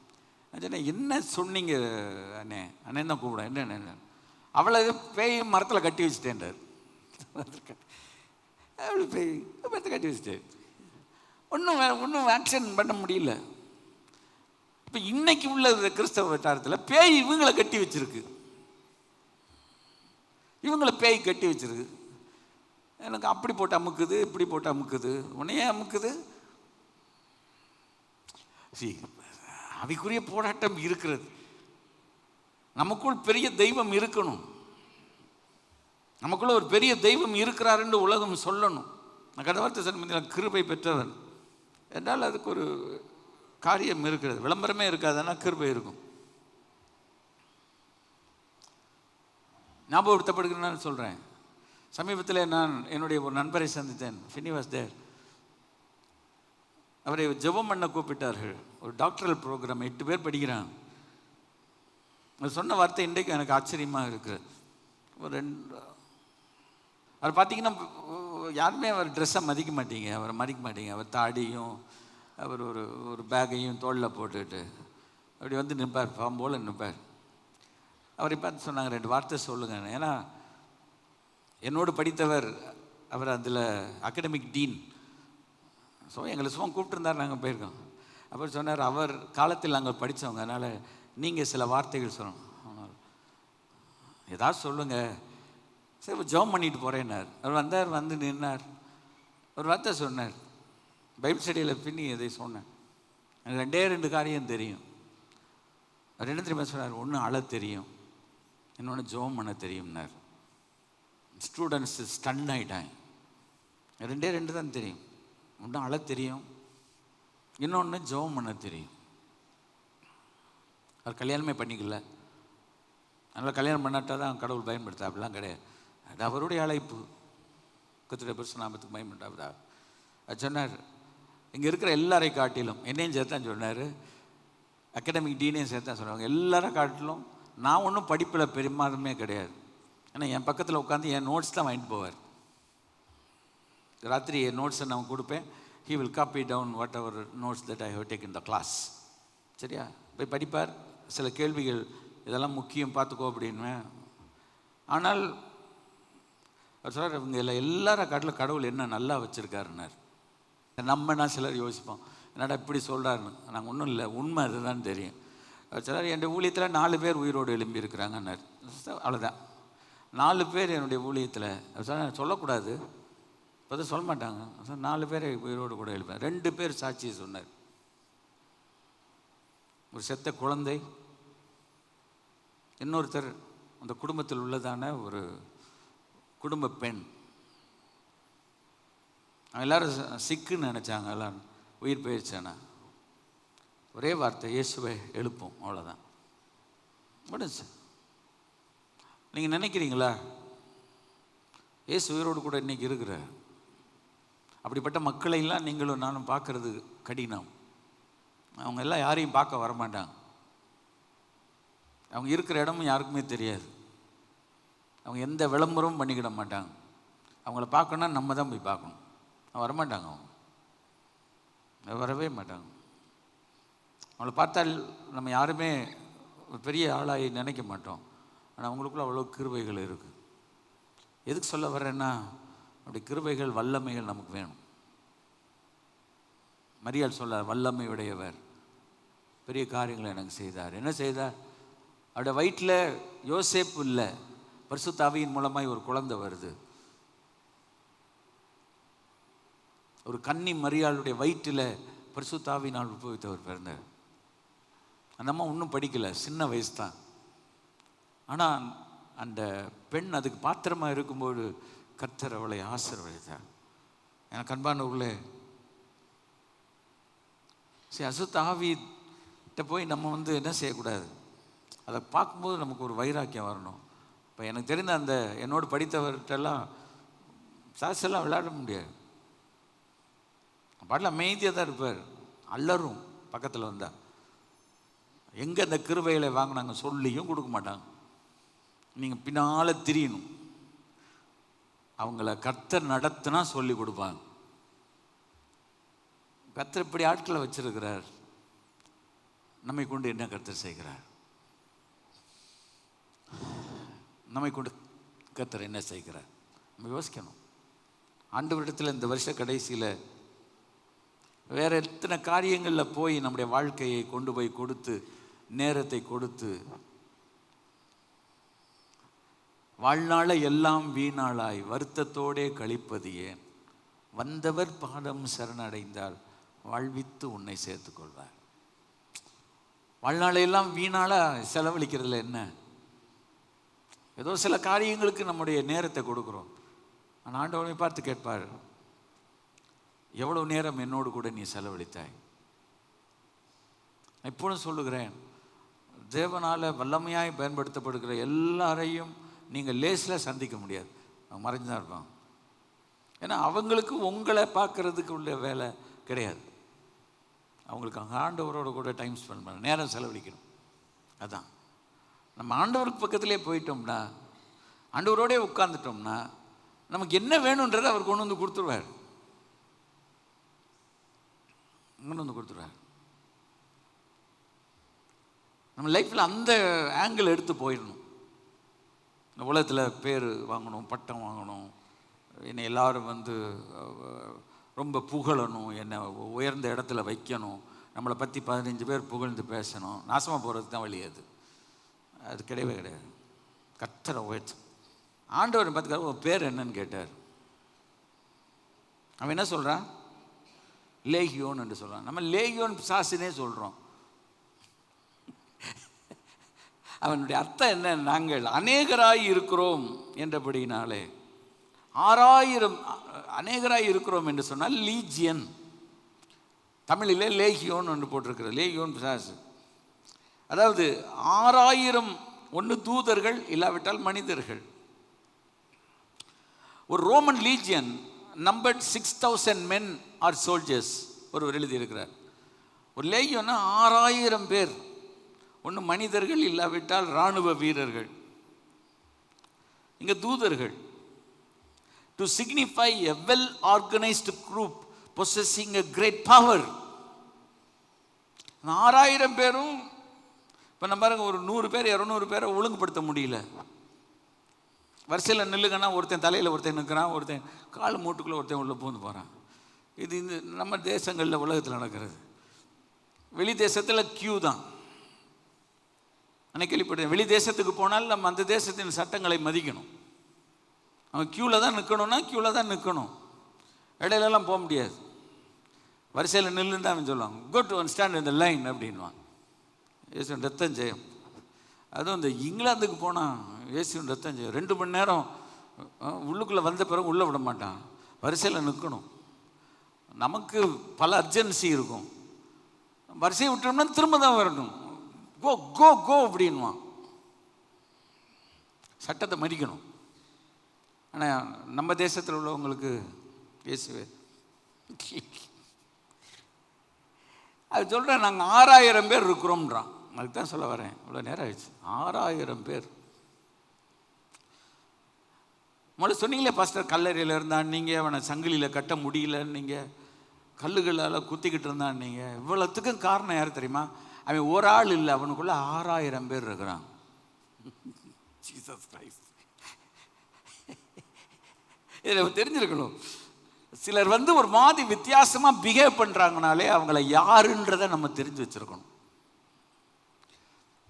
நான் சொன்னேன், என்ன சொன்னீங்க அண்ணே? அண்ணன் தான் கூப்பிட. என்ன? அவளை பேய் மரத்தில் கட்டி வச்சுட்டேன்டார். அவளை பேய் மரத்தை கட்டி வச்சுட்டேன். ஒன்றும் ஆக்ஷன் பண்ண முடியல. இப்போ இன்னைக்கு உள்ள கிறிஸ்தவ வட்டாரத்தில் பேய் இவங்களை கட்டி வச்சிருக்கு, இவங்களை பேய் கட்டி வச்சிருக்கு. எனக்கு அப்படி போட்டு அமுக்குது, இப்படி போட்டு அமுக்குது. உன்னையே அமுக்குது. அவைக்குரிய போராட்டம் இருக்கிறது. நமக்குள் பெரிய தெய்வம் இருக்கணும். நமக்குள்ள ஒரு பெரிய தெய்வம் இருக்கிறாருன்னு உலகம் சொல்லணும். நான் கடந்த வார்த்தை சொன்ன கிருபை பெற்றவன் என்றால் அதுக்கு ஒரு காரியம் இருக்கிறது. விளம்பரமே இருக்காதுன்னா கிருபை இருக்கும். ஞாபகப்படுத்தப்படுகிறேன்னு சொல்கிறேன். சமீபத்தில் நான் என்னுடைய ஒரு நண்பரை சந்தித்தேன். ஃபினி வாஸ் தேர். அவரை ஜெபம் பண்ண கூப்பிட்டார்கள். ஒரு டாக்டரல் ப்ரோக்ராம், 8 பேர் படிக்கிறான். அவர் சொன்ன வார்த்தை இன்றைக்கு எனக்கு ஆச்சரியமாக இருக்குது. அவர் பார்த்தீங்கன்னா யாருமே அவர் ட்ரெஸ்ஸை மதிக்க மாட்டீங்க, அவரை மதிக்க மாட்டீங்க. அவர் தாடியும் அவர் ஒரு பேக்கையும் தோளில் போட்டுட்டு அப்படி வந்து நிற்பார், பாம்போல் நிற்பார். அவரை பார்த்து சொன்னாங்க, 2 வார்த்தை சொல்லுங்க. ஏன்னா என்னோடு படித்தவர், அவர் அதில் அகடமிக் டீன். ஸோ எங்களை சும்மா கூப்பிட்டுருந்தார், நாங்கள் போயிருக்கோம். அப்புறம் சொன்னார், அவர் காலத்தில் நாங்கள் படித்தவங்க, அதனால் நீங்கள் சில வார்த்தைகள் சொல்லணும், ஏதாவது சொல்லுங்கள். சரி ஜெபம் பண்ணிட்டு போகிறேன்னார். அவர் வந்தார், வந்து நின்னார், ஒரு வார்த்தை சொன்னார். பைபிள் ஸ்டடியில் பின்னி இதை சொன்னேன். எனக்கு 2 காரியம் தெரியும். அவர் என்ன தெரியுமா சொன்னார்? ஒன்று அழ தெரியும், இன்னொன்று ஜெபம் பண்ண தெரியும்னார். ஸ்டூடெண்ட்ஸ் ஸ்டன் ஆகிட்டாங்க. 2 தான் தெரியும். ஒன்று அழ தெரியும், இன்னொன்று ஜெபம் பண்ண தெரியும். அவர் கல்யாணமே பண்ணிக்கல. அதனால் கல்யாணம் பண்ணாட்டா தான் கடவுள் பயன்படுத்தா, அப்படிலாம் கிடையாது. அது அவருடைய அழைப்பு. கர்த்தருடைய பரிசுத்த நாமத்துக்கு பயன்படுத்தா. அது சொன்னார், இங்கே இருக்கிற எல்லாரையும் காட்டிலும், என்னையும் சேர்த்தான் சொன்னார், அகடமிக் டீனையும் சேர்த்தான் சொன்னாங்க, எல்லாரும் காட்டிலும் நான் ஒன்றும் படிப்பில் பெருமாதமே கிடையாது. ஏன்னா என் பக்கத்தில் உட்காந்து என் நோட்ஸ் தான் வாங்கிட்டு போவார். ராத்திரி என் நோட்ஸை நான் கொடுப்பேன். He will copy down whatever notes that I have take in the class. சரியா? போய் படிப்பார். சில கேள்விகள் இதெல்லாம் முக்கியம் பார்த்துக்கோ அப்படின்வேன். ஆனால் அவர் சொல்கிறார், இவங்க எல்லாரும் காட்டில் கடவுள் என்ன நல்லா வச்சுருக்காருன்னார். நம்மனா சிலர் யோசிப்போம், என்னடா இப்படி சொல்கிறாருன்னு. நாங்கள் ஒன்றும் இல்லை, உண்மை அதுதான் தெரியும். அவர் சொல்கிறார், என்னுடைய ஊழியத்தில் 4 பேர் உயிரோடு எழும்பி இருக்கிறாங்கன்னார். அவ்வளோதான், 4 பேர் என்னுடைய ஊழியத்தில். அவர் சொன்னார், சொல்லக்கூடாது, இப்போ சொல்ல மாட்டாங்க. 4 பேர் உயிரோடு கூட எழுப்பேன். 2 பேர் சாட்சியை சொன்னார். ஒரு செத்த குழந்தை, இன்னொருத்தர் அந்த குடும்பத்தில் உள்ளதான ஒரு குடும்ப பெண். எல்லாரும் சிக்குன்னு நினச்சாங்க, எல்லாம் உயிர் போயிடுச்சானா. ஒரே வார்த்தை, இயேசுவை எழுப்போம், அவ்வளோதான், முடிஞ்சு. நீங்கள் நினைக்கிறீங்களா இயேசு உயிரோடு கூட இன்றைக்கி இருக்கிற? அப்படிப்பட்ட மக்களையெல்லாம் நீங்களும் நானும் பார்க்குறது கடினம். அவங்க எல்லாம் யாரையும் பார்க்க வரமாட்டாங்க. அவங்க இருக்கிற இடமும் யாருக்குமே தெரியாது. அவங்க எந்த விளம்பரமும் பண்ணிக்கிட மாட்டாங்க. அவங்கள பார்க்கணுன்னா நம்ம தான் போய் பார்க்கணும். வரமாட்டாங்க, அவங்க வரவே மாட்டாங்க. அவங்கள பார்த்தால் நம்ம யாருமே பெரிய ஆளாகி நினைக்க மாட்டோம். ஆனால் அவங்களுக்குள்ள அவ்வளோ கிருபைகள் இருக்குது. எதுக்கு சொல்ல வர்றேன்னா, அப்படி கிருபைகள் வல்லமைகள் நமக்கு வேணும். மரியாள் சொல்ல, வல்லமை உடையவர் பெரிய காரியங்களை எனக்கு செய்தார். என்ன செய்தார்? அவருடைய வயிற்றில் யோசேப்பு இல்லை, பரிசுத்த ஆவியின் மூலமாய் ஒரு குழந்தை வருது. ஒரு கன்னி மரியாளுடைய வயிற்றில் பரிசுத்த ஆவியினால் உற்பவித்தவர் பிறந்தார். அந்த அம்மா ஒன்றும் படிக்கலை, சின்ன வயசு தான். ஆனால் அந்த பெண் அதுக்கு பாத்திரமாக இருக்கும்போது கர்த்தர் அவளை ஆசீர்வதித்தார். எனக்கு அன்பானவர்களே, சரி, அசுத்த ஆவிட்ட போய் நம்ம என்ன செய்யக்கூடாது, அதை பார்க்கும்போது நமக்கு ஒரு வைராக்கியம் வரணும். இப்போ எனக்கு தெரிந்த அந்த என்னோடு படித்தவர்கிட்டெல்லாம் சாசெல்லாம் விளையாட முடியாது. பாட்டில் அமைதியாக தான் இருப்பார், அல்லரும் பக்கத்தில் வந்தால். எங்கே அந்த கிருபைகளை வாங்கினாங்க சொல்லியும் கொடுக்க மாட்டாங்க, நீங்கள் பின்னால் திரியணும். அவங்கள கர்த்தர் நடத்தினா சொல்லி கொடுப்பாங்க. கர்த்தர் இப்படி ஆட்களை வச்சிருக்கிறார், நம்மை கொண்டு என்ன கர்த்தர் செய்கிறார்? நம்மை கொண்டு கர்த்தர் என்ன செய்கிறார்? நம்ம யோசிக்கணும். ஆண்டவரிடத்தில் இந்த வருஷ கடைசியில் வேறு எத்தனை காரியங்களில் போய் நம்முடைய வாழ்க்கையை கொண்டு போய் கொடுத்து, நேரத்தை கொடுத்து, வாழ்நாளை எல்லாம் வீணாளாய் வருத்தத்தோடே கழிப்பது ஏன்? வந்தவர் பாதம் சரணடைந்தால் வாழ்வித்து உன்னை சேர்த்துக்கொள்வார். வாழ்நாளையெல்லாம் வீணாளாக செலவழிக்கிறதுல என்ன? ஏதோ சில காரியங்களுக்கு நம்முடைய நேரத்தை கொடுக்குறோம். ஆனால் ஆண்டவனை பார்த்து கேட்பார், எவ்வளவு நேரம் என்னோடு கூட நீ செலவழித்தாய்? இப்பொழுதும் சொல்லுகிறேன், தேவனால் வல்லமையாய் பயன்படுத்தப்படுகிற எல்லாரையும் நீங்கள் லேஸில் சந்திக்க முடியாது, அவங்க மறைஞ்சுதான் இருப்பாங்க. ஏன்னா அவங்களுக்கு உங்களை பார்க்கறதுக்கு உள்ள வேலை கிடையாது. அவங்களுக்கு அங்கே ஆண்டவரோட கூட டைம் ஸ்பெண்ட் பண்ண, நேரம் செலவழிக்கணும். அதான் நம்ம ஆண்டவருக்கு பக்கத்திலே போயிட்டோம்னா, ஆண்டவரோடே உட்கார்ந்துட்டோம்னா, நமக்கு என்ன வேணுன்றதை அவர் கொண்டு வந்து கொடுத்துருவார். கொண்டு வந்து கொடுத்துருவார். நம்ம லைஃப்பில் அந்த ஆங்கிள் எடுத்து போயிடணும். இந்த உலகத்தில் பேர் வாங்கணும், பட்டம் வாங்கணும், என்னை எல்லாரும் ரொம்ப புகழணும், என்னை உயர்ந்த இடத்துல வைக்கணும், நம்மளை பற்றி 15 பேர் புகழ்ந்து பேசணும், நாசமாக போகிறது தான் வழி. அது கிடையவே கிடையாது. கர்த்தரை உயர்த்து. ஆண்டவர் பார்த்துக்காரு, உன் பேர் என்னன்னு கேட்டார். அவன் என்ன சொல்கிறான்? லேகியோன் என்று சொல்கிறான். நம்ம லேகியோன் சாசினே சொல்கிறோம். அவனுடைய அர்த்தம் என்ன? நாங்கள் அநேகராய் இருக்கிறோம் என்றபடினாலே. 6000 அநேகராய் இருக்கிறோம் என்று சொன்னால் லீஜியன். தமிழிலே லேகியோன் என்று போட்டிருக்கிறது. லேகியோன் பிசாசு. அதாவது 6000 ஒன்று தூதர்கள், இல்லாவிட்டால் மனிதர்கள். ஒரு Roman Legion numbered 6000 men or soldiers. ஒருவர் எழுதியிருக்கிறார். ஒரு லேகியோன்னா 6000 பேர், ஒன்று மனிதர்கள் இல்லாவிட்டால் இராணுவ வீரர்கள். இங்கே தூதர்கள். To signify a well organised group possessing a great power. 6000 பேரும் இப்போ நம்ம பாருங்க, ஒரு 100 பேர் 200 பேரை ஒழுங்குபடுத்த முடியல. வரிசையில் நில்லுங்கன்னா ஒருத்தன் தலையில் ஒருத்தன் நிற்கிறான், ஒருத்தன் கால் மூட்டுக்குள்ளே ஒருத்தன் உள்ளே பூந்து போகிறான். இது இந்த நம்ம தேசங்களில் உலகத்தில் நடக்கிறது. வெளி தேசத்தில் கியூ தான். அன்னைக்கு கேள்விப்பட்டேன், வெளி தேசத்துக்கு போனால் நம்ம அந்த தேசத்தின் சட்டங்களை மதிக்கணும். அவன் க்யூவில் தான் நிற்கணும்னா க்யூவில் தான் நிற்கணும், இடையிலலாம் போக முடியாது. வரிசையில் நில்லுன்னு தான் அவன் சொல்லுவாங்க, கோ டு ஒன் ஸ்டாண்ட் இந்த லைன் அப்படின்வான். இயேசுவின் ரத்தம் ஜெயம். அதுவும் இந்த இங்கிலாந்துக்கு போனால் இயேசுவின் ரத்தம் ஜெயம். 2 மணி நேரம் உள்ளுக்குள்ளே வந்த பிறகு உள்ளே விட மாட்டான், வரிசையில் நிற்கணும். நமக்கு பல அர்ஜென்சி இருக்கும், வரிசையை விட்டோம்னா திரும்ப தான் வரணும். கோ கோ கோ அப்படின்வான். சட்டத்தை மதிக்கணும். ஆனால் நம்ம தேசத்தில் உள்ளவங்களுக்கு இயேசுவே அது சொல்கிறேன். நாங்கள் 6000 பேர் இருக்கிறோம்ன்றான். அதுக்கு தான் சொல்ல வரேன், இவ்வளோ நேரம் ஆயிடுச்சு. 6000 பேர். முதல்ல சொன்னீங்களே பாஸ்டர், கல்லறையில் இருந்தான் நீங்கள், அவனை சங்கிலியில் கட்ட முடியலன்னு நீங்கள், கல்லுகளால் குத்திக்கிட்டு இருந்தான் நீங்கள். இவ்வளோத்துக்கும் காரணம் யார் தெரியுமா? அவன் ஒரு ஆள் இல்லை, அவனுக்குள்ள 6000 பேர் இருக்கிறான். Jesus Christ. இதில் தெரிஞ்சிருக்கணும். சிலர் ஒரு மாதிரி வித்தியாசமாக பிஹேவ் பண்ணுறாங்கனாலே அவங்கள யாருன்றதை நம்ம தெரிஞ்சு வச்சுருக்கணும்.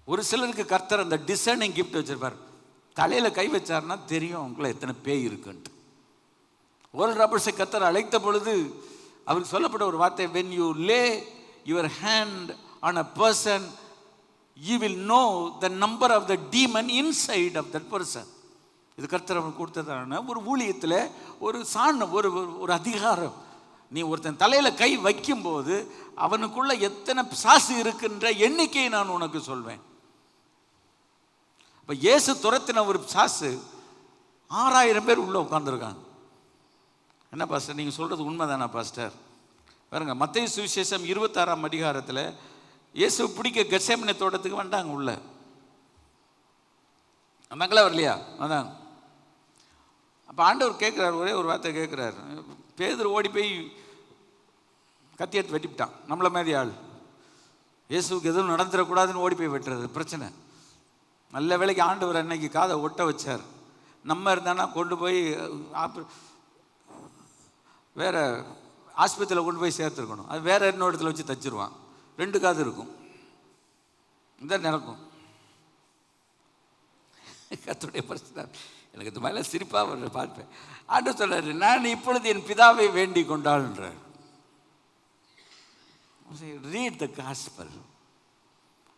ஒரு சிலருக்கு கர்த்தர் அந்த டிசர்னிங் கிஃப்ட் வச்சிருப்பார். தலையில் கை வச்சார்னா தெரியும் உங்களை எத்தனை பேய் இருக்குன்ட்டு. ஓரல் ராபர்ட்ஸை கர்த்தர் அழைத்த பொழுது அவருக்கு சொல்லப்பட்ட ஒரு வார்த்தை, when you lay your hand on a person you will know the number of the demon inside of that person. இது கர்த்தர் அவருக்கு கொடுத்ததான ஒரு ஊழியத்தில் ஒரு ஒரு அதிகாரம். நீ ஒருத்தன் தலையில் கை வைக்கும்போது அவனுக்குள்ள எத்தனை சாசு இருக்கின்ற எண்ணிக்கையை நான் உனக்கு சொல்வேன். இப்போ இயேசு துரத்தின ஒரு சாசு 6000 பேர் உள்ள உட்காந்துருக்காங்க. என்ன பாஸ்டர் நீங்கள் சொல்கிறது உண்மைதானா பாஸ்டர்? பாருங்க, மத்தேயு சுவிசேஷம் 26ஆம் அதிகாரத்தில் இயேசு பிடிக்க கெத்செமனே தோட்டத்துக்கு வந்தாங்க. உள்ள வந்தாங்களா வரலையா? அதான். அப்போ ஆண்டவர் கேட்குறாரு, ஒரே ஒரு வார்த்தை கேட்குறாரு. பேதுரு ஓடி போய் கத்தி எடுத்து வெட்டிவிட்டான். நம்மள மாதிரி ஆள். இயேசுக்கு எதுவும் நடந்துடக்கூடாதுன்னு ஓடி போய் வெட்டுறது பிரச்சனை. நல்ல வேலைக்கு ஆண்டவர் அன்னைக்கு காதை ஒட்ட வச்சார். நம்ம இருந்தானா கொண்டு போய் வேற ஆஸ்பத்திரியில் கொண்டு போய் சேர்த்துருக்கணும். அது வேற இன்னொரு இடத்துல வச்சு தச்சிருவான். 2 காது இருக்கும். இந்த நடக்கும். கர்த்தருடைய பிரச்சனை. எனக்கு இது மேலே சிரிப்பாக வர்ற பார்ப்பேன். ஆண்டவர் சொல்றாரு, நான் இப்பொழுது என் பிதாவை வேண்டிக் கொண்டாள்ன்றார். Read the gospel.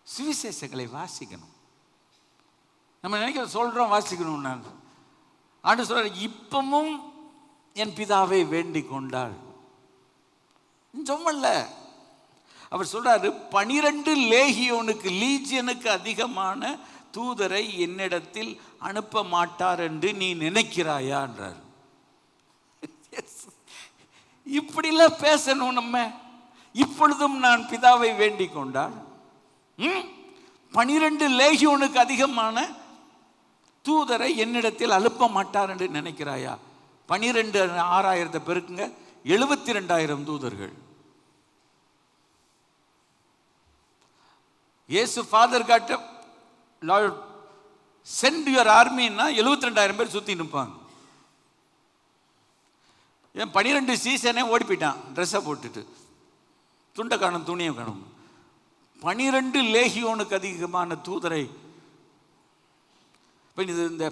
சுவிசேஷங்களை வாசிக்கணும். நம்ம நினைக்கிற சொல்கிறோம் வாசிக்கணும். நான் ஆண்டவர் சொல்றாரு, இப்பவும் என் பிதாவை வேண்டிக் கொண்டாள். சொல்லல, அவர் சொல்றாரு, 12 லேகியோனுக்கு லீஜியனுக்கு அதிகமான தூதரை என்னிடத்தில் அனுப்ப மாட்டார் என்று நீ நினைக்கிறாயா என்றார். இப்படிலாம் பேசணும் நம்ம. இப்பொழுதும் நான் பிதாவை வேண்டிக் கொண்டால் 12 லேகியோனுக்கு அதிகமான தூதரை என்னிடத்தில் அனுப்ப மாட்டார் என்று நினைக்கிறாயா? 12 6000 பெருக்குங்க, 72,000 தூதர்கள். இயேசு ஃபாதர் காட்ட லார்ட் சென்ட் யுவர் ஆர்மின்னா 72,000 பேர் சுற்றி நிற்பாங்க. ஏன் 12 சீசனே ஓடி போயிட்டான் ட்ரெஸ்ஸை போட்டுட்டு. துண்டை காணும், துணியை காணும். 12 லேகியோனுக்கு அதிகமான தூதரை. இப்போ இது இந்த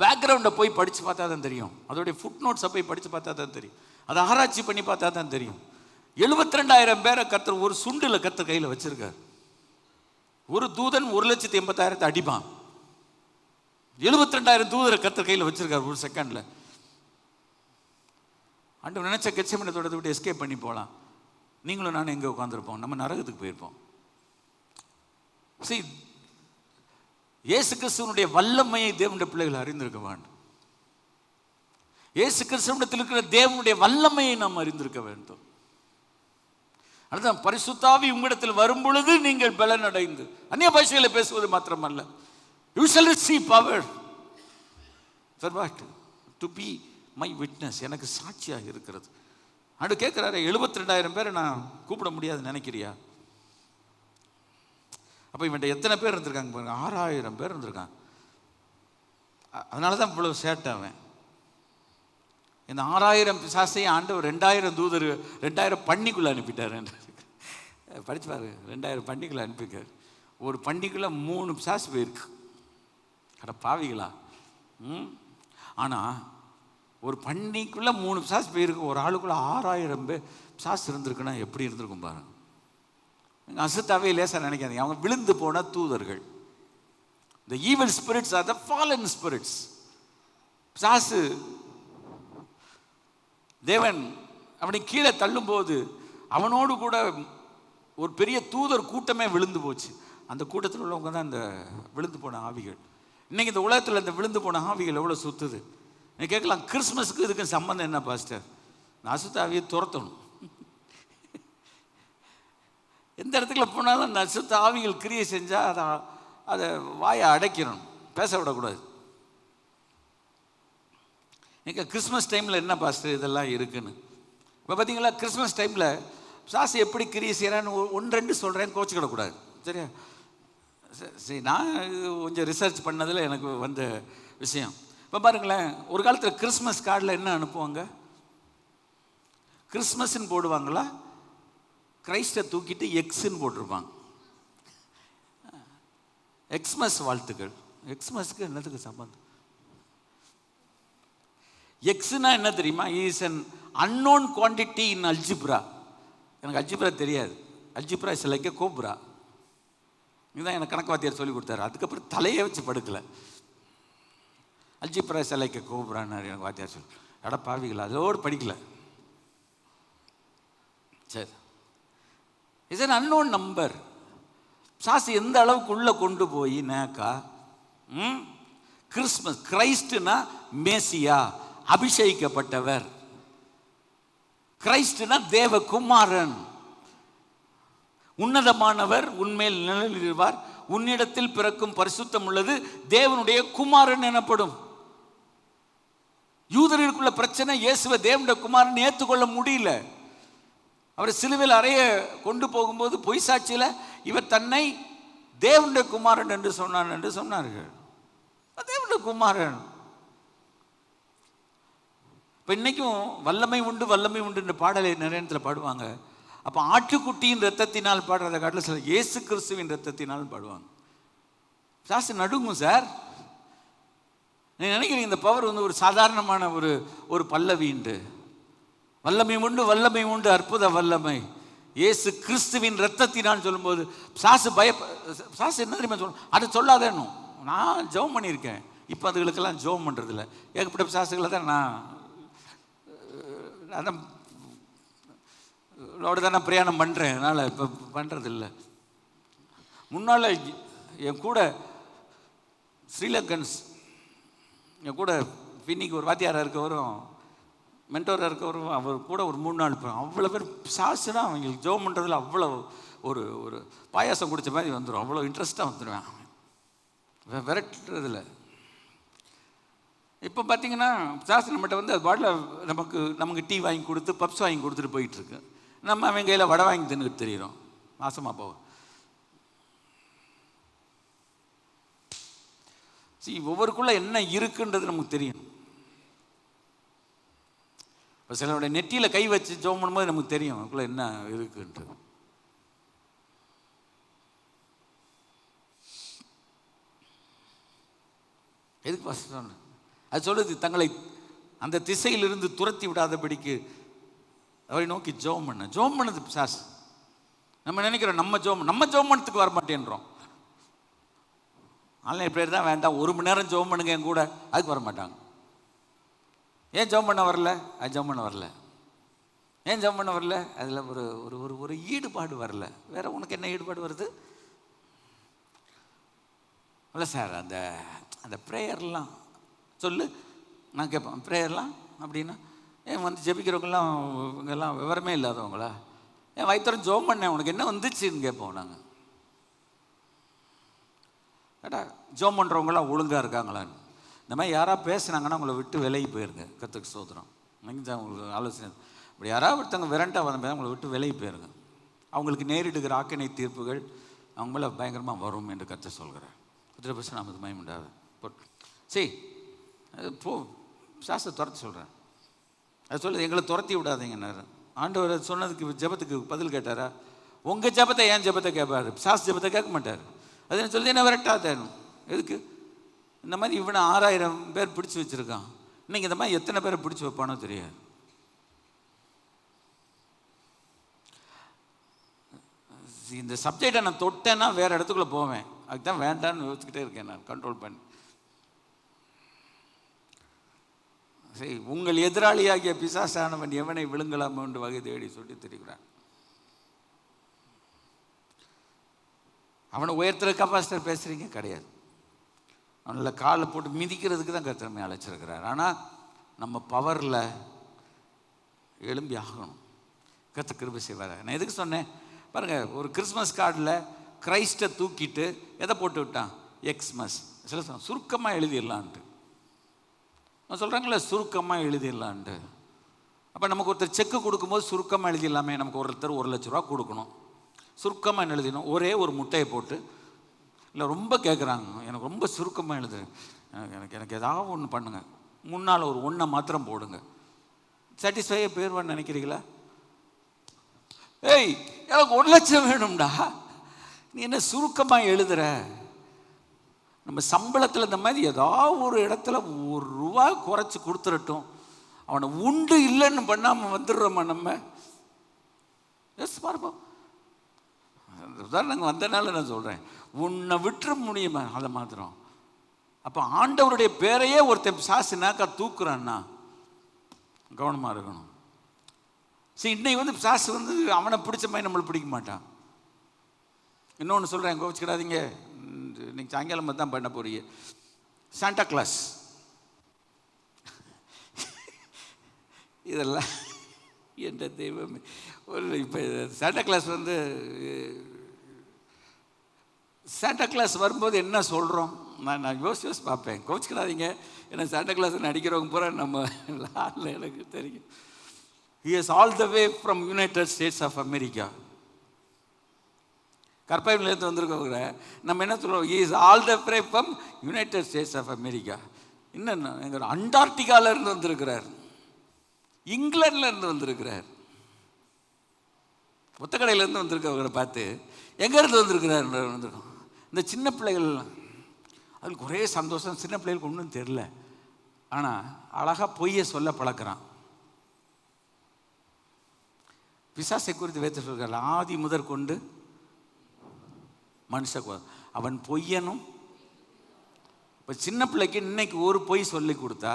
பேக்ரவுண்டை போய் படித்து பார்த்தா தான் தெரியும். அதோடைய ஃபுட் நோட்ஸை போய் படித்து பார்த்தா தான் தெரியும். அதை ஆராய்ச்சி பண்ணி பார்த்தா தான் தெரியும். 72,000 பேரை கர்த்தர் ஒரு சுண்டில் கர்த்தர் கையில் வச்சிருக்கார். ஒரு தூதன் 1,80,000 அடிப்பான். 72,000 தூதரை கர்த்தர் கையில் வச்சிருக்கார் ஒரு செகண்டில். ஆண்டவர் நினைச்ச கெத்செமனே தோட்டத்தை விட்டு எஸ்கேப் பண்ணி போகலாம். நீங்களும் நானும் எங்கே உட்காந்துருப்போம்? நம்ம நரகத்துக்கு போயிருப்போம். சரி, இயேசு கிறிஸ்துவனுடைய வல்லமையை தேவனுடைய பிள்ளைகள் அறிந்திருக்க வேண்டும். இயேசு கிறிஸ்துவனிடத்தில் இருக்கிற தேவனுடைய வல்லமையை நாம் அறிந்திருக்க வேண்டும். அதுதான் பரிசுத்தாவி உங்களிடத்தில் வரும் பொழுது நீங்கள் பலன் அடைந்து அந்நிய பாஷைகளை பேசுவது மாத்திரமல்ல, you shall receive power for what? To be my witness. எனக்கு சாட்சியாக இருக்கிறது. ஆண்டு கேட்குறாரு, 72,000 பேரை நான் கூப்பிட முடியாதுன்னு நினைக்கிறியா? அப்போ இவன்ட்ட எத்தனை பேர் இருந்திருக்காங்க பாருங்க, 6000 பேர் இருந்திருக்காங்க. அதனால தான் இவ்வளவு சேட்டாவேன். இந்த 6000 பிசாசையும் ஆண்டவர் 2000 தூதர் 2000 பன்னிக்குள்ளே அனுப்பிட்டார். படிச்சுப்பாரு, 2000 பன்னிக்குள்ளே அனுப்பிக்கார். ஒரு பன்னிக்குள்ளே 3 பிசாசு போயிருக்கு. அட பாவிகளா! ஆனால் ஒரு பன்னிக்குள்ளே 3 பிசாசு போயிருக்கு. ஒரு ஆளுக்குள்ளே 6000 பேர் பிசாசு இருந்திருக்குன்னா எப்படி இருந்திருக்கும் பாருங்க. அசுத்தாவே லேசாக நினைக்காதீங்க. அவங்க விழுந்து போன தூதர்கள். The evil spirits are the fallen spirits. பிசாசு தேவன் அவனை கீழே தள்ளும்போது அவனோடு கூட ஒரு பெரிய தூதர் கூட்டமே விழுந்து போச்சு. அந்த கூட்டத்தில் உள்ளவங்க தான் இந்த விழுந்து போன ஆவிகள். இன்னைக்கு இந்த உலகத்தில் இந்த விழுந்து போன ஆவிகள் எவ்வளோ சுற்றுது. நீ கேட்கலாம், கிறிஸ்மஸுக்கு இதுக்கு சம்பந்தம் என்ன பாஸ்டர்? நான் அசுத்தாவியை துரத்தணும். எந்த இடத்துல போனாலும் அந்த அசுத்த ஆவிகள் கிரியை செஞ்சால் அதை வாயை அடைக்கணும், பேச விடக்கூடாது. நீங்கள் கிறிஸ்மஸ் டைமில் என்ன பாஸ்டர் இதெல்லாம் இருக்குன்னு இப்போ பார்த்தீங்களா? கிறிஸ்மஸ் டைமில் சாசி எப்படி கிரியை செய்கிறான்னு 1-2 சொல்கிறேன், கோச்சிக்கிடக்கூடாது. சரியா? சரி, நான் கொஞ்சம் ரிசர்ச் பண்ணதில் எனக்கு வந்த விஷயம். இப்போ பாருங்களேன், ஒரு காலத்தில் கிறிஸ்மஸ் கார்டில் என்ன அனுப்புவாங்க? கிறிஸ்மஸ்ன்னு போடுவாங்களா, கிரைஸ்டை தூக்கிட்டு எக்ஸ்ன்னு போட்டிருப்பாங்க. எக்ஸ்மஸ் வாழ்த்துக்கள். எக்ஸ்மஸ்க்கு என்னத்துக்கு சம்பந்தம்? எக்ஸ்னா என்ன தெரியுமா? Is an unknown quantity in algebra. எனக்கு அல்ஜிப்ரா தெரியாது. Algebra is like a cobra. இதுதான் எனக்கு கணக்கு வாத்தியார் சொல்லி கொடுத்தாரு. அதுக்கப்புறம் தலையே வச்சு படுக்கல. அல்ஜிப்ரா இஸ் லைக் எ கோப்ரான்னு எனக்கு வாத்தியார் சொல்லி. எடா பாவிகளா, அதோடு படிக்கல. சரி, is an unknown number. Sassy எந்த அளவுக்கு உள்ள கொண்டு போய் நேக்கா கிறிஸ்மஸ், கிரைஸ்ட்னா மேசியா, அபிஷேகிக்கப்பட்டவர். கிரைஸ்ட்னா தேவகுமாரன், உன்னதமானவர் உன்மேல் நிழலிடுவார், உன்னிடத்தில் பிறக்கும் பரிசுத்தம் உள்ளது தேவனுடைய குமாரன் எனப்படும். யூதர்களுக்குள்ள பிரச்சனை, இயேசுவை தேவனுடைய குமாரன் ஏற்றுக்கொள்ள முடியல. அவர் சிலுவையில் அறைய கொண்டு போகும்போது பொய் சாட்சியில் இவர் தன்னை தேவனுடைய குமாரன் என்று சொன்னான் என்று சொன்னார்கள். தேவனுடைய குமாரன். இப்போ இன்னைக்கும் வல்லமை உண்டு வல்லமை உண்டு என்ற பாடலை நிறைய இடத்துல பாடுவாங்க. அப்போ ஆட்டுக்குட்டியின் ரத்தத்தினால் பாடுறத காட்டில் சில இயேசு கிறிஸ்துவின் ரத்தத்தினால் பாடுவாங்க. சாசி நடுங்கும் சார். நீங்கள் நினைக்கிறீங்க இந்த பவர் வந்து ஒரு சாதாரணமான ஒரு பல்லவிண்டு. வல்லமை உண்டு வல்லமை உண்டு அற்புத வல்லமை இயேசு கிறிஸ்துவின் ரத்தத்தினான்னு சொல்லும்போது சாசு என்ன தெரியுமா சொல்லணும்? அதை சொல்லாதேன்னு நான் ஜெபம் பண்ணியிருக்கேன். இப்போ அதுகளுக்கெல்லாம் ஜெபம் பண்ணுறதில்ல. ஏகப்பட்ட சாசுகளை தான் நான் அதான் தான் நான் பிரயாணம் பண்ணுறேன். அதனால் இப்போ பண்ணுறதில்ல. முன்னால் என் கூட ஸ்ரீலங்கன்ஸ், என் கூட பின்னிக்கு ஒரு வாத்தியாராக இருக்கவரும் மென்டோராக இருக்கவரும் அவர் கூட ஒரு 3 நாள் இருப்பேன். அவ்வளோ பேர் சாசுனா அவங்களுக்கு ஜெபம் பண்ணுறதுல அவ்வளோ ஒரு பாயாசம் குடித்த மாதிரி வந்துடும். அவ்வளோ இன்ட்ரெஸ்ட்டாக வந்துடுவேன் விரட்டுறதில்ல. இப்போ பார்த்தீங்கன்னா சாசு நம்மகிட்ட வந்து அது பாட்டில் நமக்கு டீ வாங்கி கொடுத்து பப்ஸ் வாங்கி கொடுத்துட்டு போயிட்டுருக்கு. நம்ம அவன் கையில் வடை வாங்கி தின்னுட்டு தெரியிறோம். மாசமாக போவோம். ஒவ்வொருக்குள்ளே என்ன இருக்குன்றது நமக்கு தெரியும். இப்போ சிலருடைய நெற்றியில் கை வச்சு ஜெபம் பண்ணும்போது நமக்கு தெரியும் அதுக்குள்ளே என்ன இருக்குன்ட்டு. எதுக்கு ஃபஸ்ட் அது சொல்லுது, தங்களை அந்த திசையிலிருந்து துரத்தி விடாதபடிக்கு அவரை நோக்கி ஜெபம் பண்ணது சாஸ். நம்ம நினைக்கிறோம் நம்ம ஜெபம் பண்ணத்துக்கு வர மாட்டேன்றோம். ஆன்லைன் ப்ரேயர் தான் வேண்டாம், 1 மணி நேரம் ஜெபம் பண்ணுங்க என் கூட, அதுக்கு வர மாட்டாங்க. ஏன் ஜெபம் பண்ண வரல? அது ஜெபம் பண்ண வரல. ஏன் ஜெபம் பண்ண வரல? அதில் ஒரு ஈடுபாடு வரல. வேற உனக்கு என்ன ஈடுபாடு வருது? இல்லை சார், அந்த ப்ரேயர்லாம் சொல்லு. நான் கேட்பேன், ப்ரேயர்லாம் அப்படின்னா ஏன் வந்து ஜெபிக்கிறவங்களாம் இவங்கெல்லாம் விவரமே இல்லாதவங்களா? ஏன் வயிற்றுறம் ஜெபம் பண்ணேன், உனக்கு என்ன வந்துச்சுன்னு கேட்போம் நாங்கள். ஏடா ஜெபம் பண்ணுறவங்களாம் ஒழுங்காக இருக்காங்களான்னு. இந்த மாதிரி யாராவது பேசுனாங்கன்னா அவங்கள விட்டு விலகி போயிருங்க. கர்த்தருக்கு ஸ்தோத்திரம். நீங்கள் உங்களுக்கு ஆலோசனை, இப்படி யாராவது ஒருத்தவங்க விரண்டாக வந்த அவங்கள விட்டு விலகி போயிருங்க. அவங்களுக்கு நேரிடுகிற ஆக்கினை தீர்ப்புகள் அவங்க மேலே பயங்கரமாக வரும் என்று கர்த்தர் சொல்கிறார். குதிரை பஸ் நமது மயமுண்டாது சரி போ சாஸ்திர துரத்தி சொல்கிறேன். அது சொல்லுது, எங்களை துரத்தி விடாதீங்கன்னாரு. ஆண்டவர் சொன்னதுக்கு ஜெபத்துக்கு பதில் கேட்டாரா? உங்கள் ஜெபத்தை ஏன் ஜெபத்தை கேட்பாரு, சாஸ்திர ஜெபத்தை கேட்க மாட்டார். அது என்ன சொல்லி என்ன விரட்டாதேனும். எதுக்கு இந்த மாதிரி இவனை 6000 பேர் பிடிச்சி வச்சுருக்கான். இன்னைக்கு இந்த மாதிரி எத்தனை பேரை பிடிச்சி வைப்பானோ தெரியாது. இந்த சப்ஜெக்டை நான் தொட்டேன்னா வேறு இடத்துக்குள்ளே போவேன். அதுதான் வேண்டான்னு யோசிச்சுக்கிட்டே இருக்கேன் நான், கண்ட்ரோல் பண்ணி. சரி, உங்கள் எதிராளியாகிய பிசாசானவன் எவனை விழுங்கலாம் என்று வகை தேடி சொல்லி தெரிகிறான். அவனை உயர்த்துறதுக்கா பாஸ்டர் பேசுகிறீங்க? கிடையாது. அவனில் காலை போட்டு மிதிக்கிறதுக்கு தான் கர்த்தர் அழைச்சிருக்கிறார். ஆனால் நம்ம பவரில் எழும்பி ஆகணும். கர்த்தர் கிருபை செய்வார். நான் எதுக்கு சொன்னேன் பாருங்கள், ஒரு கிறிஸ்மஸ் கார்டில் கிரைஸ்ட்டை தூக்கிட்டு எதை போட்டு விட்டான்? எக்ஸ்மஸ். சில சுருக்கமாக எழுதிடலான்ட்டு சொல்கிறாங்களே, சுருக்கமாக எழுதிடலான்ட்டு. அப்போ நமக்கு ஒருத்தர் செக்கு கொடுக்கும்போது சுருக்கமாக எழுதிடலாமே. நமக்கு ஒருத்தர் 1,00,000 ரூபா கொடுக்கணும், சுருக்கமாக என்ன எழுதினோம்? ஒரே ஒரு முட்டையை போட்டு. இல்லை ரொம்ப கேட்குறாங்க, எனக்கு ரொம்ப சுருக்கமாக எழுது, எனக்கு ஏதாவது ஒன்று பண்ணுங்கள், முன்னால் ஒரு 1 மாத்திரம் போடுங்க, சாட்டிஸ்ஃபையாக போயிடுவான்னு நினைக்கிறீங்களா? ஏய், எனக்கு 1,00,000 வேணும்டா, நீ என்ன சுருக்கமாக எழுதுற? நம்ம சம்பளத்தில் இந்த மாதிரி ஏதாவது ஒரு இடத்துல ₹1 குறைச்சி கொடுத்துடட்டும், அவனை உண்டு இல்லைன்னு பண்ணாமல் வந்துடுறோமா நம்ம? எஸ் பார்ப்போம். உதாரணங்க வந்தனால நான் சொல்கிறேன், உன்னை விட்டுற முடியுமா? அதை மாத்திரம். அப்போ ஆண்டவருடைய பேரையே ஒருத்தன் சாசினாக்கா தூக்குறான்னா கவனமாக இருக்கணும். சரி, இன்னைக்கு பிசாசு அவனை பிடிச்ச மாதிரி நம்மளை பிடிக்க மாட்டான். இன்னொன்று சொல்கிறேன், கோவிச்சுக்கிடாதீங்க. இன்னைக்கு சாயங்காலம் தான் பண்ண போறீங்க. சாண்டா கிளாஸ் இதெல்லாம் என்ற தெய்வமே. இப்போ சாண்டா கிளாஸ் சாண்டா கிளாஸ் வரும்போது என்ன சொல்கிறோம்? நான் யோசிச்சு பார்ப்பேன். கோவிச்சுக்கிடாதீங்க, ஏன்னா சாண்டா கிளாஸ் நடிக்கிறவங்க பூரா நம்ம லாரில் எனக்கு தெரியும். He is all the way from United States of America. கற்பையிலேருந்து வந்திருக்கவங்க நம்ம என்ன சொல்லுவோம்? He is all the way from United States of America. இன்னும் எங்கள் அண்டார்டிகாவிலேருந்து வந்திருக்கிறார், இங்கிலாந்துலேருந்து வந்திருக்கிறார், ஒத்தக்கடையிலேருந்து வந்திருக்கவங்களை பார்த்து எங்கேருந்து வந்திருக்கிறார் வந்திருக்கோம். இந்த சின்ன பிள்ளைகள் அதுக்கு ஒரே சந்தோஷம். சின்ன பிள்ளைகளுக்கு ஒன்றும் தெரில, ஆனால் அழகாக பொய்யை சொல்ல பழக்கிறான். பிசாசை குறித்து வேத்து சொல்கிறார், ஆதி முதற் கொண்டு மனுஷ அவன் பொய்யனும். இப்போ சின்ன பிள்ளைக்கு இன்னைக்கு ஒரு பொய் சொல்லி கொடுத்தா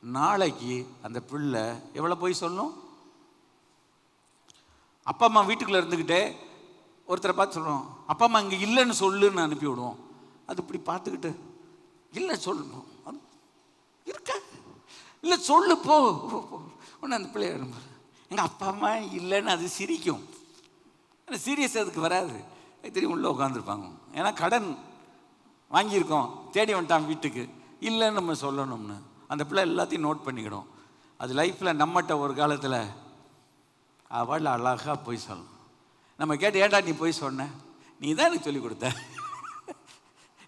நாளைக்கு அந்த பிள்ளை எவ்வளோ பொய் சொல்லும்? அப்பா அம்மா வீட்டுக்குள்ளே இருந்துக்கிட்டே ஒருத்தரை பார்த்து சொல்லுவோம், அப்பா அம்மா இங்கே இல்லைன்னு சொல்லுன்னு அனுப்பி விடுவோம். அது இப்படி பார்த்துக்கிட்டு இல்லை சொல்லணும் இருக்க இல்லை சொல்லு போ ஒன்று அந்த பிள்ளைய எங்கள் அப்பா அம்மா இல்லைன்னு அது சிரிக்கும். ஆனால் சீரியஸ் அதுக்கு வராது. தெரியும், உள்ளே உட்காந்துருப்பாங்க. ஏன்னா கடன் வாங்கியிருக்கோம், தேடி வந்துட்டான் வீட்டுக்கு, இல்லைன்னு நம்ம சொல்லணும்னு அந்த பிள்ளை எல்லாத்தையும் நோட் பண்ணிக்கிடும். அது லைஃப்பில் நம்மகிட்ட ஒரு காலத்தில் அவள் அழகாக போய் சொல்லணும். நம்ம கேட்டு, ஏன்டா நீ போய் சொன்ன? நீ தான் எனக்கு சொல்லிக் கொடுத்த.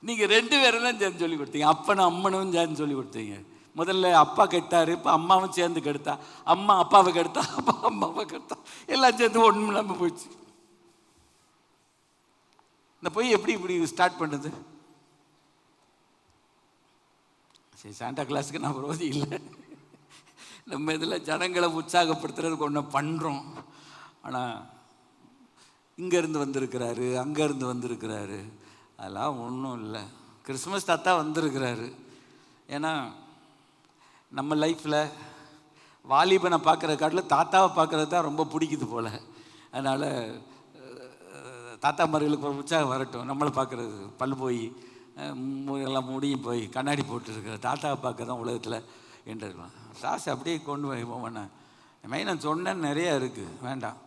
நீங்கள் 2 பேரும் தான் சேர்ந்து சொல்லிக் கொடுத்தீங்க. அப்பனும் அம்மனும் சேர்ந்து சொல்லிக் கொடுத்தீங்க. முதல்ல அப்பா கெட்டார், இப்போ அம்மாவும் சேர்ந்து கெடுத்தா, அம்மா அப்பாவை கெடுத்தா, அப்பா அம்மாவை கெடுத்தா, எல்லாம் சேர்ந்து ஒன்றும் இல்லாமல் போயிடுச்சு. இந்த பொய் எப்படி இப்படி ஸ்டார்ட் பண்ணுது? சரி, சாண்டா கிளாஸுக்கு நான் விரோதி இல்லை. நம்ம இதில் ஜனங்களை உற்சாகப்படுத்துறதுக்கு ஒன்று பண்ணுறோம். ஆனால் இங்கேருந்து வந்திருக்கிறாரு, அங்கேருந்து வந்திருக்கிறாரு, அதெல்லாம் ஒன்றும் இல்லை. கிறிஸ்மஸ் தாத்தா வந்திருக்கிறாரு. ஏன்னா நம்ம லைஃப்பில் வாலிபனை பார்க்குற காட்டில் தாத்தாவை பார்க்குறது தான் ரொம்ப பிடிக்குது போல். அதனால் தாத்தா மார்களுக்கு ஒரு உற்சாகம் வரட்டும். நம்மளை பார்க்குறது பல் போய் எல்லாம் முடியும் போய் கண்ணாடி போட்டுருக்கிற தாத்தாவை பார்க்க தான் உலகத்தில் என்றிருக்கலாம். சாஸ் அப்படியே கொண்டு போய் போவேண்ணா. மெயினாக சொன்னேன்னு நிறையா இருக்குது, வேண்டாம்.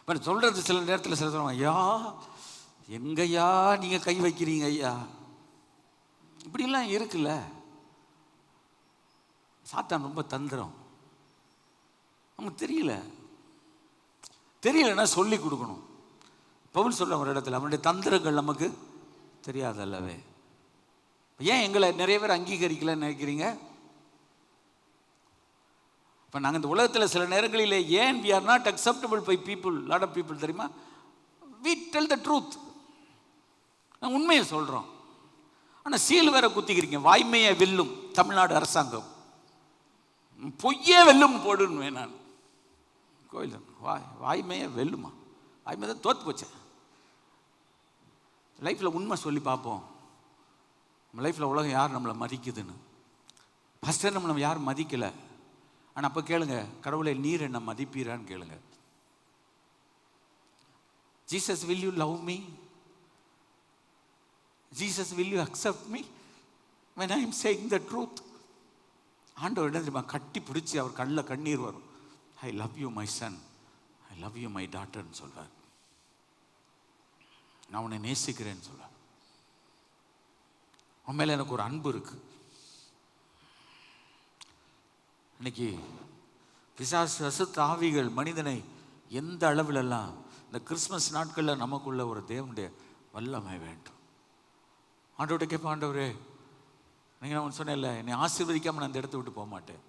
இப்போ சொல்கிறது சில நேரத்தில் சில சொல்லுவாங்க, ஐயா எங்கய்யா நீங்கள் கை வைக்கிறீங்க ஐயா, இப்படிலாம் இருக்குல்ல. சாத்தான் ரொம்ப தந்திரம். நமக்கு தெரியலன்னா சொல்லி கொடுக்கணும். பவுல் சொல்ல ஒரு இடத்துல, அவனுடைய தந்திரங்கள் நமக்கு தெரியாதல்லவே. ஏன் எங்களை நிறைய பேர் அங்கீகரிக்கலன்னு நினைக்கிறீங்க? இப்போ நாங்கள் இந்த உலகத்தில் சில நேரங்களில் ஏன் we are not acceptable by people, lot of people தெரியுமா? we tell the truth, நாங்கள் உண்மையை சொல்கிறோம். ஆனால் சீல் வேற குத்திக்கிறீங்க. வாய்மையை வெல்லும் தமிழ்நாடு அரசாங்கம், பொய்யே வெல்லும் போடுன்னு நான் கோயில். வாய்மையை வெல்லுமா? வாய்மை தான் தோற்று போச்சேன். லைஃப்பில் உண்மை சொல்லி பார்ப்போம். நம்ம லைஃப்பில் உலகம் யார் நம்மளை மதிக்குதுன்னு. ஃபஸ்ட்டு நம்ம யாரும் மதிக்கலை. ஆனால் அப்போ கேளுங்க, கடவுளை நீர் என்ன மதிப்பீரான்னு கேளுங்க. Jesus, will you love me? Jesus, will you accept me when I am saying the truth? ஆண்டவர் என்ன தெரியுமா? கட்டி பிடிச்சி அவர் கண்ணில் கண்ணீர் வரும். I love you my son, I love you my daughterன்னு சொல்வார். நான் உன்னை நேசிக்கிறேன்னு சொல்வார். உன் மேலே எனக்கு ஒரு அன்பு இருக்கு. இன்னைக்கு பிசாசு அசுத்த ஆவிகள் மனிதனை எந்த அளவிலெல்லாம் இந்த கிறிஸ்மஸ் நாட்களில் நமக்குள்ள ஒரு தேவனுடைய வல்லமை வேண்டும். ஆண்டவர்கிட்ட கேட்பேன், ஆண்டவரே நீங்கள் நான் சொன்னேன்ல, என்னை ஆசீர்வதிக்காமல் நான் அந்த இடத்த விட்டு போக மாட்டேன்,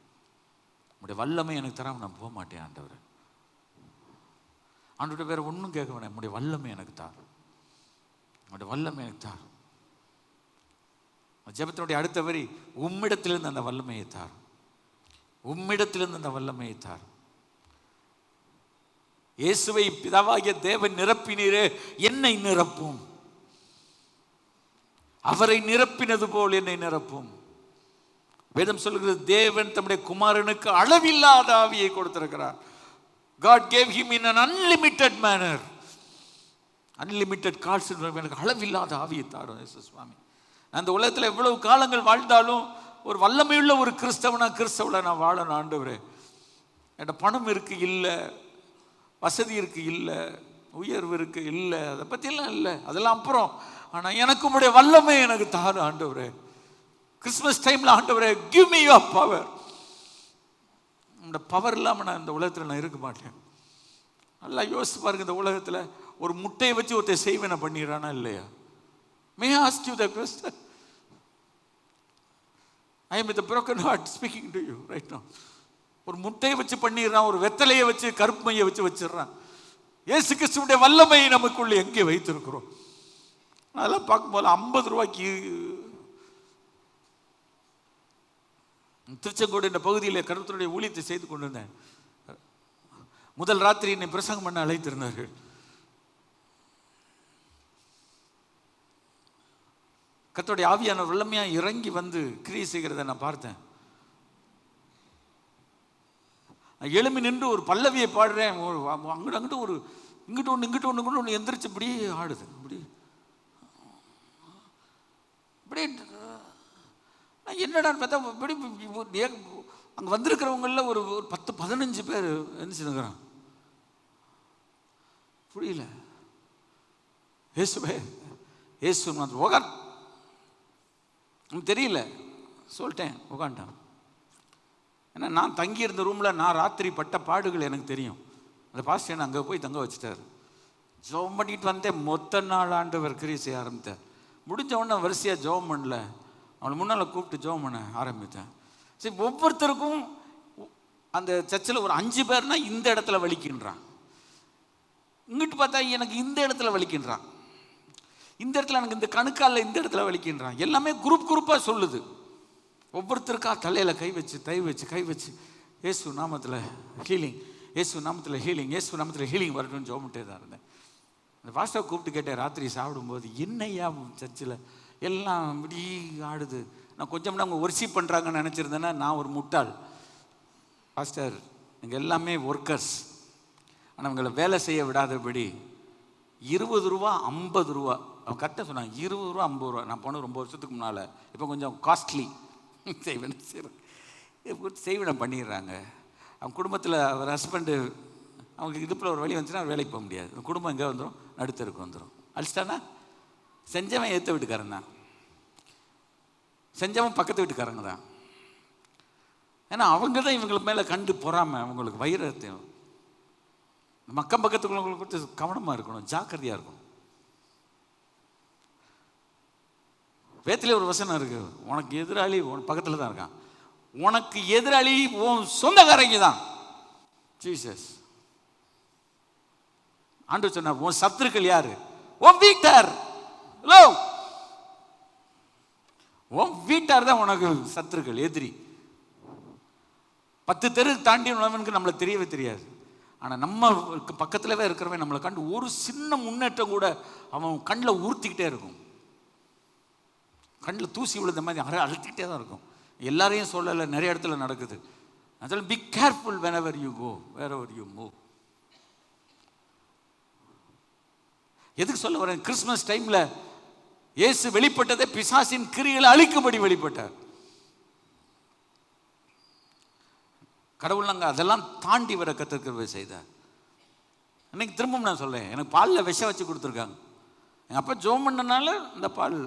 உங்களுடைய வல்லமை எனக்கு தராமல் நான் போக மாட்டேன் ஆண்டவர். ஆண்டவர்கிட்ட வேறு ஒன்றும் கேட்க வேணாம், உங்களுடைய வல்லமை எனக்கு தான். உம்முடைய வல்லமையை தார். ஜெபத்தினுடைய அடுத்த வரி, உம்மிடத்திலிருந்து அந்த வல்லமையை தார். உம்மிடத்திலிருந்து அந்த வல்லமையை தார். இயேசுவை பிதாவாகிய தேவன் நிரப்பினீரே, என்னை நிரப்பும். அவரை நிரப்பினது போல் என்னை நிரப்பும். வேதம் சொல்லுகிறது, தேவன் தம்முடைய குமாரனுக்கு அளவில்லாத ஆவியை கொடுத்திருக்கிறார். God gave him in an unlimited manner. Unlimited cards. எனக்கு அளவில்லாத ஆவியை தாரும் இயேசு சுவாமி. அந்த உலகத்தில் எவ்வளவு காலங்கள் வாழ்ந்தாலும் ஒரு வல்லமையுள்ள ஒரு கிறிஸ்தவளை நான் வாழணும் ஆண்டவரே. என்கிட்ட பணம் இருக்கு இல்லை, வசதி இருக்கு இல்லை, உயர்வு இருக்கு இல்லை, அதை பற்றியெல்லாம் இல்லை, அதெல்லாம் அப்புறம். ஆனால் எனக்கு உங்களுடைய வல்லமை எனக்கு தாரும் ஆண்டவரே. கிறிஸ்மஸ் டைமில் ஆண்டவரே, give me your power. உங்களோட பவர் இல்லாமல் நான் இந்த உலகத்தில் நான் இருக்க மாட்டேன். நல்லா யோசிச்சு பாருங்க, இந்த உலகத்தில் ஒரு முட்டையை வச்சு ஒருத்தர் செய்வனை பண்ணிடுறானா இல்லையா? May I ask you the question? I am with a broken heart speaking to you right now. ஒரு முட்டையை வச்சு பண்ணிடுறான், ஒரு வெத்தலையை வச்சு கருப்பு மையை வச்சு வச்சிடறான். இயேசு கிறிஸ்துவுடைய வல்லமையை நமக்குள்ள எங்கே வைத்திருக்கிறோம்? அதெல்லாம் பார்க்கும்போது 50 ரூபாய்க்கு திருச்செங்கோடு என்ற பகுதியில் கருத்துடைய ஊழியத்தை செய்து கொண்டிருந்தேன். முதல் ராத்திரி என்னை பிரசங்கம் பண்ண அழைத்திருந்தார்கள். கர்த்தருடைய ஆவியான வல்லமையா இறங்கி வந்து கிரியை செய்கிறத நான் பார்த்தேன். எழும்பி நின்று ஒரு பல்லவியை பாடுறேன். அங்கிட்ட அங்கிட்ட ஒரு இங்கிட்ட ஒன்று எந்திரிச்சு இப்படி ஆடுது. இப்படி என்னடான்னு பார்த்தா இப்படி அங்கே வந்திருக்கிறவங்களில் ஒரு 10-15 பேர் எந்திரிச்சுக்கிறான். புரியல. இயேசுவே இயேசு உட்கார் தெரியல சொல்லிட்டேன், உட்காந்துட்டான். ஏன்னா நான் தங்கியிருந்த ரூமில் நான் ராத்திரி பட்ட பாடுகள் எனக்கு தெரியும். அந்த பாஸ்டர் என்ன அங்கே போய் தங்க வச்சுட்டார். ஜெபம் பண்ணிட்டு வந்தேன். மொத்த நாள் ஆண்டவர் கிரியை செய்ய ஆரம்பித்தார். முடிஞ்ச உடனே வரிசையாக ஜெபம் பண்ணல, அவனை முன்னால் கூப்பிட்டு ஜெபம் பண்ண ஆரம்பித்தேன். சரி, ஒவ்வொருத்தருக்கும் அந்த சர்ச்சில் ஒரு 5 பேர்னா இந்த இடத்துல வலிக்கின்றான், இங்கிட்டு பார்த்தா எனக்கு இந்த இடத்துல வலிக்கின்றான், இந்த இடத்துல எனக்கு இந்த கணுக்காலில் இந்த இடத்துல வலிக்கின்றான். எல்லாமே குரூப்பாக சொல்லுது. ஒவ்வொருத்தருக்கா தலையில் கை வச்சு இயேசு நாமத்தில் ஹீலிங், இயேசு நாமத்தில் ஹீலிங், இயேசு நாமத்தில் ஹீலிங் வரணும்னு ஜெபமிட்டே தான் இருந்தேன். அந்த பாஸ்டரை கூப்பிட்டு கேட்டேன் ராத்திரி சாப்பிடும்போது, என்னையா சர்ச்சில் எல்லாம் இப்படி ஆடுது? நான் கொஞ்சம் அவங்க ஒர்ஷிப் பண்ணுறாங்கன்னு நினச்சிருந்தேன்னா நான் ஒரு முட்டாள். பாஸ்டர், எங்கள் எல்லாமே ஒர்க்கர்ஸ், ஆனால் அவங்களை வேலை செய்ய விடாதபடி 20 ரூபா 50 ரூபா, அவன் கரெக்டாக சொன்னாங்க, 20 ரூபா 50 ரூபா. நான் போன ரொம்ப வருஷத்துக்கு முன்னால், இப்போ கொஞ்சம் காஸ்ட்லி செய்வனை பண்ணிடுறாங்க. அவன் குடும்பத்தில் அவர் ஹஸ்பண்டு அவங்களுக்கு இடுப்பில் ஒரு வழி வந்துச்சுன்னா அவர் வேலைக்கு போக முடியாது. குடும்பம் எங்கே வந்துடும்? நடுத்தருக்கு வந்துடும். அழிச்சிட்டானா செஞ்சவன் ஏற்ற வீட்டுக்காரன் தான், செஞ்சவன் பக்கத்து வீட்டுக்காரங்க தான். ஏன்னா அவங்க தான் இவங்களுக்கு மேலே கண்டு பொறாமல் அவங்களுக்கு வைரத்தையும். மக்கம் பக்கத்துக்குள்ளவங்களுக்கு கொடுத்து கவனமாக இருக்கணும், ஜாக்கிரதையாக இருக்கணும். வேத்திலே ஒரு வசனம் இருக்கு, உனக்கு எதிராளி உன் பக்கத்தில் தான் இருக்கான், உனக்கு எதிராளி உன் சொந்தக்காரங்க தான். ஜீசஸ் ஆண்டவர் சொன்னார், உன் சத்துருக்கள் யாரு? உன் வீட்டார். ஹலோ, உன் வீட்டார் தான் உனக்கு சத்துருக்கள், எதிரி. 10 தெரு தாண்டி உள்ளவனுக்கு நம்மளை தெரியவே தெரியாது. ஆனால் நம்ம பக்கத்துலவே இருக்கிறவன் நம்மளை கண்டு ஒரு சின்ன முன்னேற்றம் கூட அவன் கண்ணில் உறுத்திக்கிட்டே இருக்கும். கண்ணில் தூசி விழுந்த மாதிரி அழுத்திக்கிட்டே தான் இருக்கும். எல்லாரையும் சொல்லலை, நிறைய இடத்துல நடக்குது. அதனால be careful whenever you go, wherever you move. எதுக்கு சொல்ல வரேன்? கிறிஸ்மஸ் டைம்ல இயேசு வெளிப்பட்டதை பிசாசின் கிரியைகளை அழிக்கும்படி வெளிப்பட்டார். கடவுள் நாங்கள் அதெல்லாம் தாண்டி வர கற்றுக்கிறவை செய்தார். இன்னைக்கு திரும்பவும் நான் சொல்றேன், எனக்கு பாலில் விஷம் வச்சு கொடுத்துருக்காங்க. எங்கள் அப்பா ஜோம் பண்ணனால இந்த பால்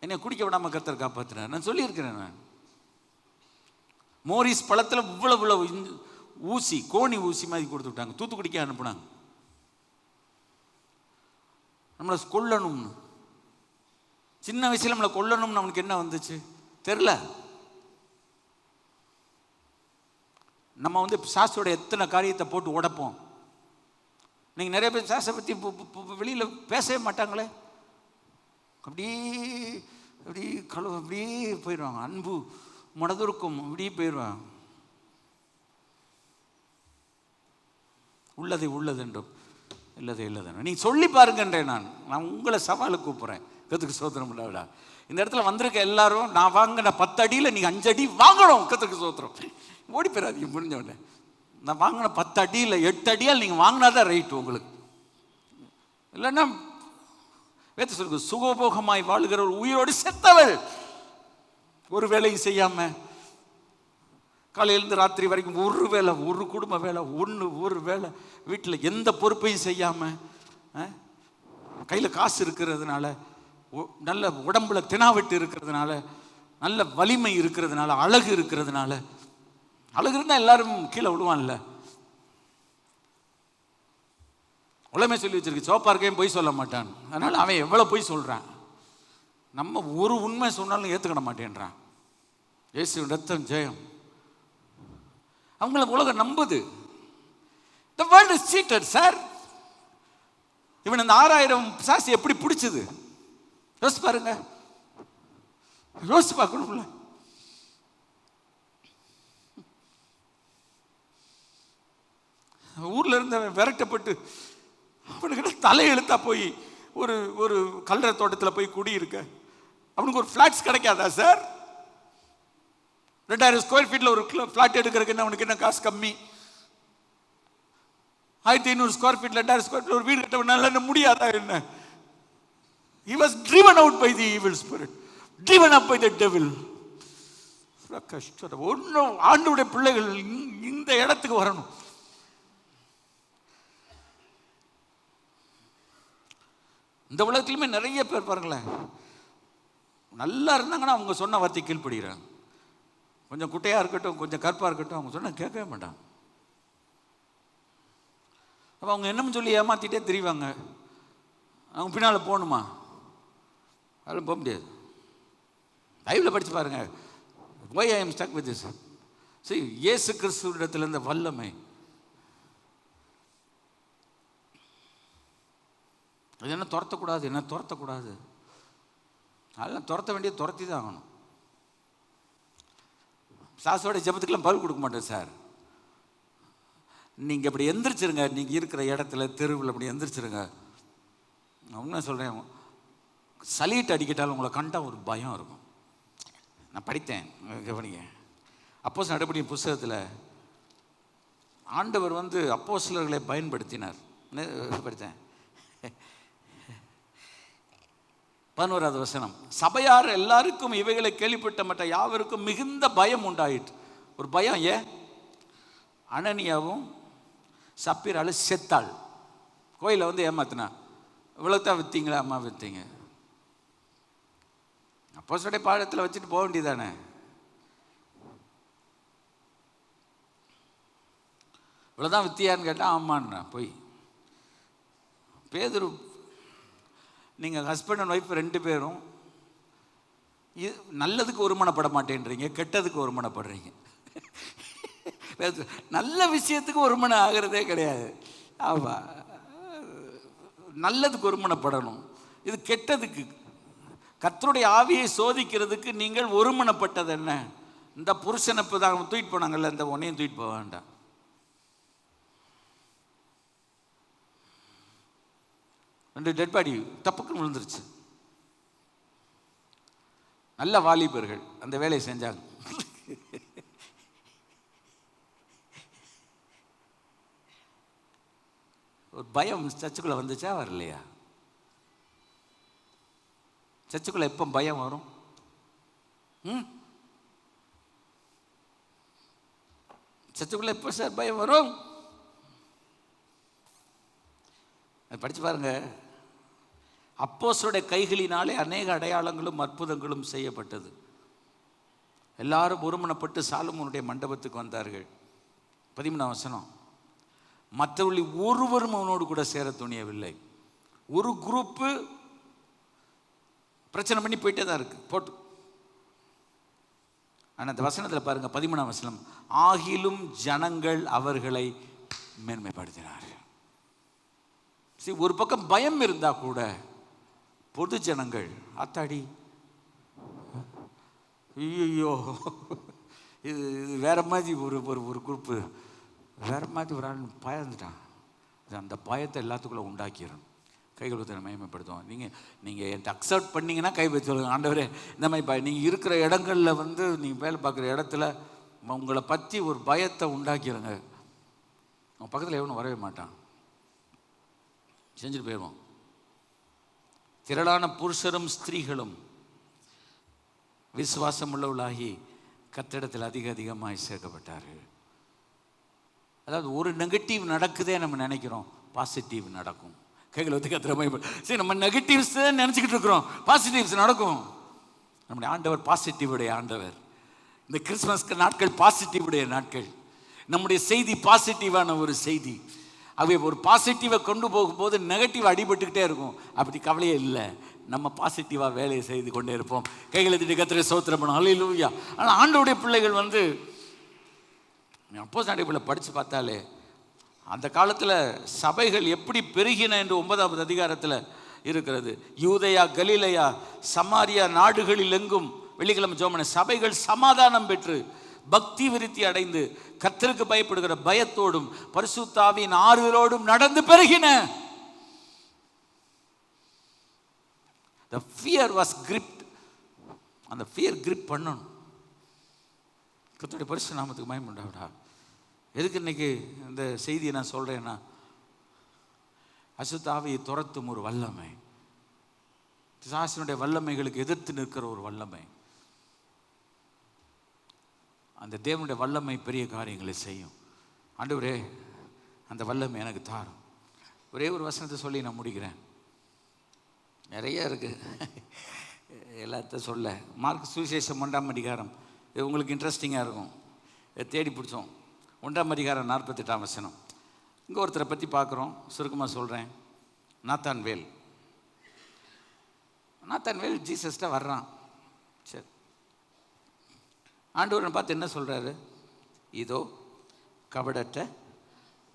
என்னை குடிக்க விடாமல் கர்த்தர் காப்பாற்றினார். நான் சொல்லியிருக்கிறேன். நான் மோரிஸ் பழத்தில் இவ்வளவு ஊசி, கோணி ஊசி மாதிரி கொடுத்து விட்டாங்க, தூத்துக்குடிக்க அனுப்புனாங்க. நம்மளை கொல்லணும்னு, சின்ன வயசில் நம்மளை கொல்லணும்னு அவனுக்கு என்ன வந்துச்சு தெரில. நம்ம சாஸ்திரோட எத்தனை காரியத்தை போட்டு உடைப்போம். நீங்கள் நிறைய பேர் சாஸ்திரை பற்றி வெளியில் பேசவே மாட்டாங்களே. அப்படியே அப்படியே அப்படியே போயிடுவாங்க. அன்பு மனதுருக்கும் அப்படியே போயிடுவாங்க. உள்ளதை உள்ளது என்றும் இல்லதை இல்லது நீ சொல்லி பாருங்கன்றேன். நான் உங்களை சவாலுக்கு கூப்பிட்றேன். கத்துக்கு சோத்திரம் இல்லடா. இந்த இடத்துல வந்திருக்க எல்லாரும் நான் வாங்கின 10 அடியில் நீங்கள் 5 அடி வாங்கணும். கத்துக்கு சோத்திரம். ஓடி போயிடாதீங்க. புரிஞ்சவொடனே நான் வாங்கின 10 அடியில் 8 அடியால் நீங்கள் வாங்கினாதான் ரைட் உங்களுக்கு. இல்லைன்னா வேத சொல்லுங்க, சுகபோகமாய் வாழுகிற ஒரு உயிரோடு செத்தவள். ஒரு வேலையும் செய்யாம காலையிலேருந்து ராத்திரி வரைக்கும் ஒரு வேலை, ஒரு குடும்ப வேலை, ஒரு வேலை, வீட்டில் எந்த பொறுப்பையும் செய்யாமல், கையில் காசு இருக்கிறதுனால, நல்ல உடம்புல தினாவெட்டு இருக்கிறதுனால, நல்ல வலிமை இருக்கிறதுனால, அழகு இருக்கிறதுனால. அழகு இருந்தால் எல்லாரும் கீழே விடுவான்ல. உலகமே சொல்லி வச்சிருக்கு, சோப்பா இருக்கையும் பொய் சொல்ல மாட்டான். அதனால் அவன் எவ்வளோ பொய் சொல்கிறான். நம்ம ஒரு உண்மை சொன்னாலும் ஏற்றுக்கிட மாட்டேன்றான். இயேசுவின் ரத்தம் ஜெயம். அவங்கள உலகம் நம்புது. The world is cheated, sir. இவன் இந்த 6000 சாசி எப்படி பிடிச்சது யோசிச்சு பாருங்க. யோசிச்சு பார்க்கணும்ல. ஊர்ல இருந்து விரட்டப்பட்டு அவனுக்கு தலையெழுத்தா போய் ஒரு ஒரு கல்லறை தோட்டத்தில் போய் குடியிருக்க அவனுக்கு ஒரு ஃபிளாட்ஸ் கிடைக்காதா சார்? 2000 ஸ்கொயர் ஃபீட்டில் ஒரு ஃபிளாட் எடுக்கிறதுக்கு என்ன அவனுக்கு என்ன காசு கம்மி? 1500 ஸ்கொயர் ஃபீட்டில் 2000 ஸ்கொயர் ஃபீட் ஒரு வீடு கட்ட என்ன முடியாதா என்ன? He was driven out by the evil spirit, driven up by the devil. ஒன்றும் ஆண்டவருடைய பிள்ளைகள் இந்த இடத்துக்கு வரணும். இந்த உலகத்திலுமே நிறைய பேர் பாருங்களேன், நல்லா இருந்தாங்கன்னா அவங்க சொன்ன வார்த்தை கீழ்ப்படுகிறாங்க. கொஞ்சம் குட்டையாக இருக்கட்டும், கொஞ்சம் கருப்பாக இருக்கட்டும், அவங்க சொன்ன கேட்கவே மாட்டாங்க. அப்போ அவங்க என்னன்னு சொல்லி ஏமாற்றிட்டே தெரிவாங்க. அவங்க பின்னால் போகணுமா? அதில் போக முடியாது. பைபிளை படித்து பாருங்க. why I am stuck with this? see, இயேசு கிறிஸ்துவிடத்தில் இருந்த வல்லமை அது என்ன துரத்தக்கூடாது, என்ன துரத்தக்கூடாது, அதெல்லாம் துரத்த வேண்டிய துரத்தி தான் ஆகணும். சாசோட ஜபத்துக்கெல்லாம் பதில் கொடுக்க மாட்டேன் சார். நீங்கள் இப்படி எந்திரிச்சிருங்க, நீங்கள் இருக்கிற இடத்துல தெருவில் அப்படி எந்திரிச்சிருங்க. நான் உண்மை சொல்கிறேன், சலீட் அடிக்கிட்டாலும் உங்களை கண்டா ஒரு பயம் இருக்கும். நான் படித்தேன், கவனிங்க. அப்போஸ்தலர் நடபடியின் புஸ்தகத்தில் ஆண்டவர் அப்போஸ்தலர்களை பயன்படுத்தினார். படித்தேன் 11வது வசனம். சபையார் எல்லாருக்கும் இவைகளை கேள்விப்பட்ட மற்ற யாவருக்கும் மிகுந்த பயம் உண்டாயிற்று. ஒரு பயம். ஏன்? அனனியாவும் சப்பீராலும் செத்தாள். கோயிலை ஏமாத்தினா. இவ்வளோத்தான் விற்றீங்களா? அம்மா விற்றீங்க. அப்போஸ்தலருடைய பாடத்தில் வச்சுட்டு போக வேண்டியதானே. இவ்வளோதான் வித்தியான்னு கேட்டால் ஆமான்னா போய். பேதுரு, நீங்கள் ஹஸ்பண்ட் அண்ட் ஒய்ஃப் 2 பேரும் நல்லதுக்கு ஒருமனப்பட மாட்டேன்றீங்க, கெட்டதுக்கு ஒருமனப்படுறீங்க. நல்ல விஷயத்துக்கு ஒருமனை ஆகிறதே கிடையாது. ஆமாம், நல்லதுக்கு ஒருமனப்படணும். இது கெட்டதுக்கு. கர்த்தருடைய ஆவியை சோதிக்கிறதுக்கு நீங்கள் ஒருமனப்பட்டது என்ன? இந்த புருஷனை இப்போ தான் தூக்கிட்டு போனாங்கல்ல, இந்த உன்னையும் தூக்கிட்டு போக வேண்டாம். 2 டெட் பாடி தப்புக்குன்னு விழுந்துருச்சு. நல்ல வாலிபர்கள் அந்த வேலையை செஞ்சாங்க. ஒரு பயம் சர்ச்சுக்குள்ள வந்துச்சா வரலையா? சர்ச்சுக்குள்ள எப்போ பயம் வரும்? சர்ச்சுக்குள்ள எப்போ சார் பயம் வரும்? படிச்சு பாருங்க. அப்போஸ்தலருடைய கைகளினாலே அநேக அடையாளங்களும் அற்புதங்களும் செய்யப்பட்டது. எல்லாரும் ஒருமனப்பட்டு சாலமோனுடைய மண்டபத்துக்கு வந்தார்கள். 13ஆம் வசனம். மற்றவர்கள் ஒருவரும் அவனோடு கூட சேர துணியவில்லை. ஒரு குரூப்பு பிரச்சனை பண்ணி போயிட்டே தான் இருக்கு போட்டு. ஆனால் அந்த வசனத்தில் பாருங்க, 13ஆம் வசனம். ஆகிலும் ஜனங்கள் அவர்களை மேன்மைப்படுத்தினார்கள். ஒரு பக்கம் பயம் இருந்தா கூட பொது ஜனங்கள் ஆத்தாடி, ஐயோ, இது வேற மாதிரி ஒரு குரூப்பு, வேற மாதிரி ஒரு ஆள் பயந்துட்டான். அந்த பயத்தை எல்லாத்துக்குள்ளே உண்டாக்கிடும். கைகளுக்கு மகிமைப்படுத்துவோம். நீங்கள் என்கிட்ட அக்செப்ட் பண்ணிங்கன்னா கை வச்சு சொல்லுங்கள், ஆண்டவரே இந்த மாதிரி நீங்கள் இருக்கிற இடங்களில் நீங்கள் வேலை பார்க்குற இடத்துல உங்களை பற்றி ஒரு பயத்தை உண்டாக்கிடுங்க. உங்கள் பக்கத்தில் எவனும் வரவே மாட்டான், செஞ்சுட்டு போயிடுவோம். திரளான புருஷரும் ஸ்திரீகளும் விசுவாசம் உள்ளவளாகி கத்திடத்தில் அதிகமாய் சேர்க்கப்பட்டார்கள். அதாவது ஒரு நெகட்டிவ் நடக்குதே நம்ம நினைக்கிறோம், பாசிட்டிவ் நடக்கும். கைகளை வந்து கத்திர சரி, நம்ம நெகட்டிவ்ஸ் நினச்சிக்கிட்டு இருக்கிறோம், பாசிட்டிவ்ஸ் நடக்கும். நம்முடைய ஆண்டவர் பாசிட்டிவுடைய ஆண்டவர். இந்த கிறிஸ்மஸ்க்கு நாட்கள் பாசிட்டிவுடைய நாட்கள். நம்முடைய செய்தி பாசிட்டிவான ஒரு செய்தி. அவை ஒரு பாசிட்டிவை கொண்டு போகும்போது நெகட்டிவ் அடிபட்டுக்கிட்டே இருக்கும். அப்படி கவலையே இல்லை, நம்ம பாசிட்டிவாக வேலையை செய்து கொண்டே இருப்போம். கைகளை தட்டி கத்திர ஸ்தோத்திரம் பண்ணுவோம். ஹல்லேலூயா. ஆனால் ஆண்டவருடைய பிள்ளைகள் அப்போஸ்தலர் நடவடிக்கைகளை படித்து பார்த்தாலே அந்த காலத்தில் சபைகள் எப்படி பெருகின என்று 9வது அதிகாரத்தில் இருக்கிறது. யூதேயா, கலிலேயா, சமாரியா நாடுகளில் எங்கும் வெள்ளிக்கிழமை ஜெபம் சபைகள் சமாதானம் பெற்று பக்தி விருத்தி அடைந்து கர்த்தருக்கு பயப்படுகிற பயத்தோடும் பரிசுத்த ஆவியின் ஆறுதலோடும் நடந்து பெருகின. The fear was gripped. அந்த fear grip பண்ணணும். கர்த்தருடைய பரிசுத்த நாமத்துக்கு மகிமை உண்டாவதா. எதுக்கு இன்னைக்கு இந்த செய்தியை நான் சொல்றேன்னா, அசுத்த ஆவியை துரத்தும் ஒரு வல்லமை, பிசாசினுடைய வல்லமைகளுக்கு எதிர்த்து நிற்கிற ஒரு வல்லமை. அந்த தேவனுடைய வல்லமை பெரிய காரியங்களை செய்யும். ஆண்டவரே அந்த வல்லமை எனக்கு தாரும். ஒரே ஒரு வசனத்தை சொல்லி நான் முடிக்கிறேன். நிறைய இருக்கு, எல்லாத்தையும் சொல்ல. மார்க் சுவிசேஷம் 1ஆம் அதிகாரம், இது உங்களுக்கு இன்ட்ரெஸ்டிங்காக இருக்கும், தேடி பிடிச்சோம். 1ஆம் அதிகாரம் 48ஆம் வசனம். இங்கே ஒருத்தரை பற்றி பார்க்குறோம், சுருக்கமாக சொல்கிறேன். நாத்தான்வேல் ஜீசஸ்ட்ட வர்றான். சரி, ஆண்டவரை பார்த்து என்ன சொல்கிறாரு? இதோ கபடற்ற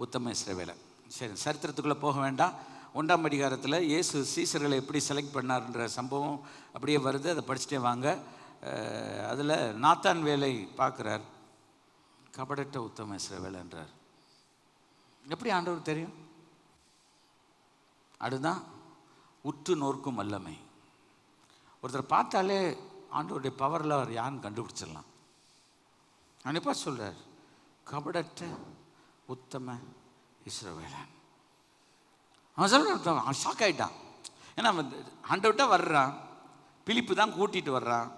உத்தம இஸ்ரவேலன். சரி, சரித்திரத்துக்குள்ளே போக வேண்டாம். 1ஆம் அதிகாரத்தில் இயேசு சீசர்களை எப்படி செலக்ட் பண்ணார்ன்ற சம்பவம் அப்படியே வருது, அதை படிச்சுட்டே வாங்க. அதில் நாத்தான்வேலை பார்க்குறார், கபடற்ற உத்தம இஸ்ரவேலன்றார். எப்படி ஆண்டவர் தெரியும்? அதுதான் உற்று நோக்கும் வல்லமை. ஒருத்தர் பார்த்தாலே ஆண்டவருடைய பவரில் அவர் யாருன்னு கண்டுபிடிச்சிடலாம். அனுப்பா சொல்கிறார், கபடற்ற உத்தம இஸ்ரவேலன். அவன் சொல்கிறான், அவன் ஷாக் ஆகிட்டான். ஏன்னா ஆண்டவர்கிட்ட வர்றான், பிலிப்பு தான் கூட்டிகிட்டு வர்றான்.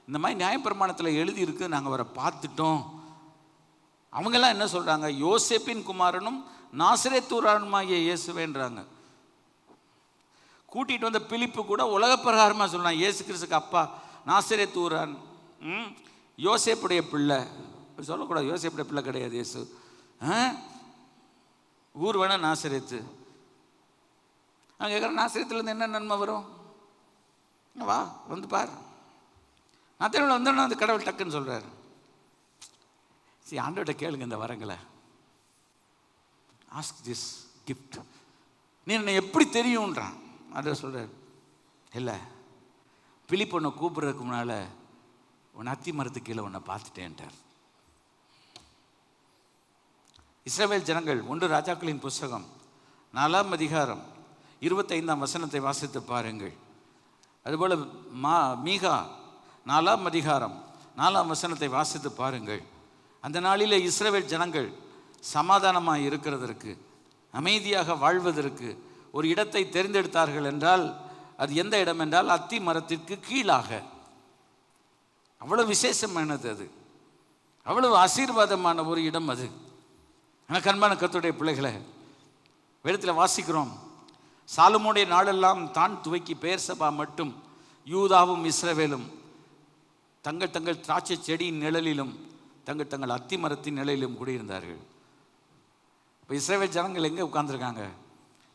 இந்த மாதிரி நியாயப்பிரமாணத்தில் எழுதியிருக்கு, நாங்கள் அவரை பார்த்துட்டோம். அவங்கெல்லாம் என்ன சொல்கிறாங்க? யோசேப்பின் குமாரனும் நாசரேத்தூரானுமாகிய இயேசுவேன்றாங்க. கூட்டிகிட்டு வந்த பிலிப்பு கூட உலக பிரகாரமாக சொல்கிறான், இயேசு கிறிஸ்துக்கு அப்பா நாசரேத்தூரான், யோசேப்புடைய பிள்ளை. சொல்லக்கூடாது, யோசேப்புடைய பிள்ளை கிடையாது இயேசு. ஊர் வேணால் நாசரேத்து. அவங்க கேட்குற, நாசரேத்துலேருந்து என்ன நன்மை வரும்? வா வந்து பார். நாத்தேவில் வந்தோன்னா அந்த கடவுள் டக்குன்னு சொல்கிறார். சரி, ஆண்டவர்கிட்ட கேளுங்க இந்த வரங்களை. Ask this gift. நீ என்னை எப்படி தெரியும்ன்றான். ஆண்டவர் சொல்கிறார், இல்லை, பிலிப்பு உன்னை கூப்பிட்றதுக்கு முன்னால் உன்னை அத்தி மரத்துக்கு கீழே உன்னை பார்த்துட்டேன்ட்டார். இஸ்ரவேல் ஜனங்கள் 1 ராஜாக்களின் புஸ்தகம் 4ஆம் அதிகாரம் 25ஆம் வசனத்தை வாசித்து பாருங்கள். அதுபோல் மீகா 4ஆம் அதிகாரம் 4ஆம் வசனத்தை வாசித்து பாருங்கள். அந்த நாளிலே இஸ்ரவேல் ஜனங்கள் சமாதானமாக இருக்கிறதற்கு, அமைதியாக வாழ்வதற்கு ஒரு இடத்தை தெரிந்தெடுத்தார்கள் என்றால் அது எந்த இடம் என்றால் அத்தி மரத்திற்கு கீழாக. அவ்வளவு விசேஷமானது அது, அவ்வளவு ஆசீர்வாதமான ஒரு இடம் அது. எனக்கு அன்பான கர்த்தருடைய பிள்ளைகளை, வேதத்தில் வாசிக்கிறோம், சாலமோனுடைய நாளெல்லாம் தான் துவக்கி பெயர்சபா மட்டும் யூதாவும் இஸ்ரவேலும் தங்கள் தங்கள் திராட்சை செடியின் நிழலிலும் தங்கள் தங்கள் அத்தி மரத்தின் நிழலிலும் குடியிருந்தார்கள். இப்போ இஸ்ரவேல் ஜனங்கள் எங்கே உட்கார்ந்துருக்காங்க?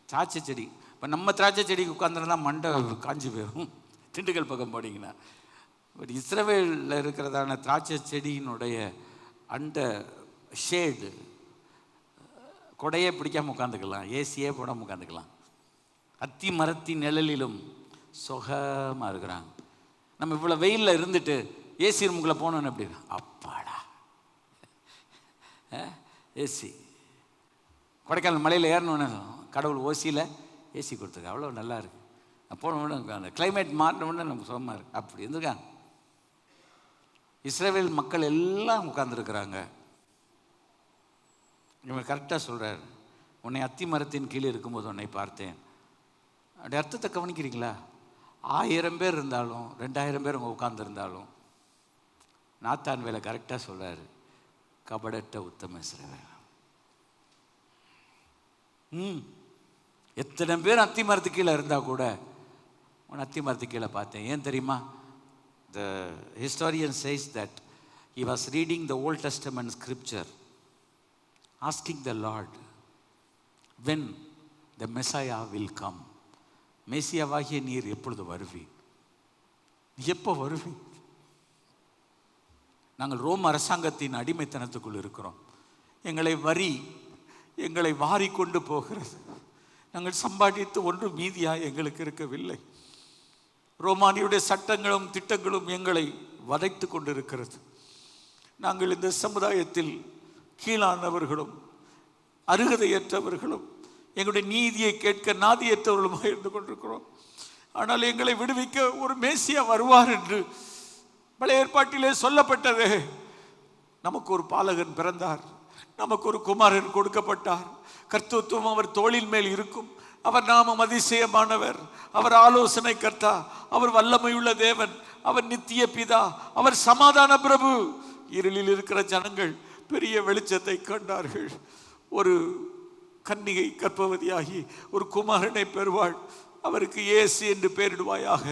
திராட்சை செடி. இப்போ நம்ம திராட்சை செடிக்கு உட்கார்ந்துருந்தா மண்டை காஞ்சி போயிடும், திண்டுக்கல் பக்கம் போனீங்கன்னா. பட் இஸ்ரவேலில் இருக்கிறதான திராட்சை செடியினுடைய அந்த ஷேடு, கொடையே பிடிக்காமல் உட்காந்துக்கலாம், ஏசியே போடாமல் உட்காந்துக்கலாம். அத்தி மரத்தின் நிழலிலும் சுகமாக இருக்கிறாங்க. நம்ம இவ்வளோ வெயிலில் இருந்துட்டு ஏசி ரூமுக்குள்ளே போனோன்னு எப்படி அப்பாடா ஏசி. கொடைக்கானல் மலையில் ஏறணுன்னு கடவுள் ஓசியில் ஏசி கொடுத்துருக்க, அவ்வளோ நல்லா இருக்குது. போன உடனே அந்த கிளைமேட் மாறின உடனே நமக்கு சுகமாக இருக்குது. அப்படி இருந்திருக்காங்க. இஸ்ரவேல் மக்கள் எல்லாம் உட்கார்ந்துருக்கிறாங்க. இவன் கரெக்டாக சொல்கிறார், உன்னை அத்தி மரத்தின் கீழே இருக்கும்போது உன்னை பார்த்தேன். அப்படி அர்த்தத்தை கவனிக்கிறீங்களா? 1000 பேர் இருந்தாலும் 2000 பேர் அவங்க உட்கார்ந்துருந்தாலும் நாத்தான் வேலை கரெக்டாக சொல்கிறாரு, கபடட்ட உத்தம இஸ்ரவேல். எத்தனை பேர் அத்தி மரத்து கீழே இருந்தால் கூட உன் அத்தி மரத்து கீழே பார்த்தேன். ஏன் தெரியுமா? The historian says that he was reading the Old Testament scripture, asking the Lord when the Messiah will come. மேசியாவாகிய நீர் எப்பொழுது வருவீர்? எப்போ வருவீர்? நாங்கள் ரோம் அரசாங்கத்தின் அடிமைத்தனத்துக்குள் இருக்கிறோம். எங்களை வாரி கொண்டு போகிறது. நாங்கள் சம்பாதித்து ஒன்று மீதியாக எங்களுக்கு இருக்கவில்லை. ரோமானியுடைய சட்டங்களும் திட்டங்களும் எங்களை வதைத்து கொண்டிருக்கிறது. நாங்கள் இந்த சமுதாயத்தில் கீழானவர்களும் அருகதையற்றவர்களும் எங்களுடைய நீதியை கேட்க நாதியற்றவர்களுமாக இருந்து கொண்டிருக்கிறோம். ஆனால் எங்களை விடுவிக்க ஒரு மேசியா வருவார் என்று பழைய ஏற்பாட்டிலே சொல்லப்பட்டது. நமக்கு ஒரு பாலகன் பிறந்தார், நமக்கு ஒரு குமாரன் கொடுக்கப்பட்டார். கர்த்தத்துவம் அவர் தோளின் மேல் இருக்கும். அவர் நாமம் அதிசயமானவர், அவர் ஆலோசனை கர்த்தா, அவர் வல்லமையுள்ள தேவன், அவர் நித்திய பிதா, அவர் சமாதான பிரபு. இருளில் இருக்கிற ஜனங்கள் பெரிய வெளிச்சத்தை கண்டார்கள். ஒரு கன்னிகை கர்ப்பவதியாகி ஒரு குமாரனை பெறுவாள், அவருக்கு இயேசு என்று பெயரிடுவாயாக.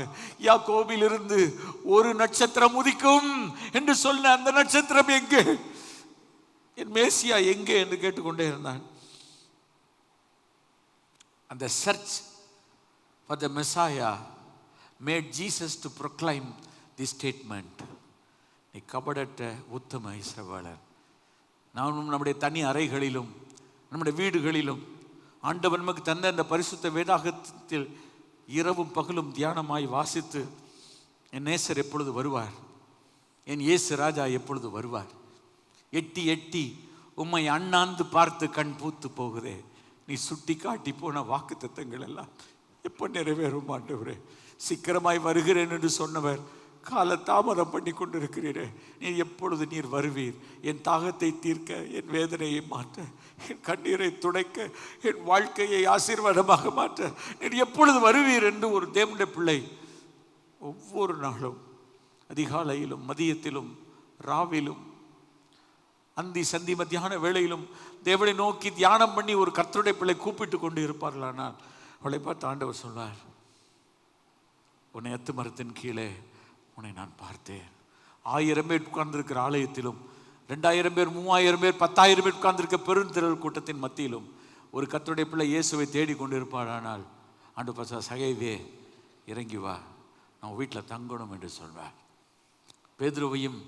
யாக்கோபிலிருந்து ஒரு நட்சத்திரம் உதிக்கும் என்று சொன்ன அந்த நட்சத்திரம் எங்கே? என் மேசியா எங்கே என்று கேட்டுக்கொண்டே இருந்தான். அந்த search for the Messiah made Jesus to proclaim this statement. நீ கபடற்ற உத்தம இஸ்ரவேலர். நாமும் நம்முடைய தனி அறைகளிலும் நம்முடைய வீடுகளிலும் ஆண்டவன் நமக்கு தந்த அந்த பரிசுத்த வேதாகத்தில் இரவும் பகலும் தியானமாய் வாசித்து, என் நேசர் எப்பொழுது வருவார், என் இயேசு ராஜா எப்பொழுது வருவார், எட்டி எட்டி உம்மை அண்ணாந்து பார்த்து கண் பூத்து போகுதே, நீ சுட்டி காட்டி போன வாக்கு தத்தங்கள் எல்லாம் எப்போ நிறைவேறும் ஆண்டவரே? சீக்கிரமாய் வருகிறேன் என்று சொன்னவர் கால தாமதம் பண்ணி கொண்டிருக்கிறீரே, நீர் எப்பொழுது நீர் வருவீர்? என் தாகத்தை தீர்க்க, என் வேதனையை மாற்ற, என் கண்ணீரை துடைக்க, என் வாழ்க்கையை ஆசீர்வாதமாக மாற்ற நீர் எப்பொழுது வருவீர் என்று ஒரு தேவனுடைய பிள்ளை ஒவ்வொரு நாளும் அதிகாலையிலும் மதியத்திலும் ராவிலும் அந்தி சந்தி மத்தியான வேளையிலும் தேவனை நோக்கி தியானம் பண்ணி ஒரு கர்த்தருடைய பிள்ளை கூப்பிட்டு கொண்டு இருப்பார்களானால் அவளை பார்த்து ஆண்டவர் சொல்வார், உன்னை அத்து மரத்தின் கீழே உன்னை நான் பார்த்தேன். 1000 பேர் உட்கார்ந்திருக்கிற ஆலயத்திலும் 2000 பேர் 3000 பேர் 10,000 பேர் உட்கார்ந்திருக்க பெருந்திரள் கூட்டத்தின் மத்தியிலும் ஒரு கர்த்தருடைய பிள்ளை இயேசுவை தேடி கொண்டு இருப்பாரானால் ஆண்டு பசா சகைவே இறங்கி வா, நான் வீட்டில் தங்கணும் என்று சொல்வார். பேதுருவையும்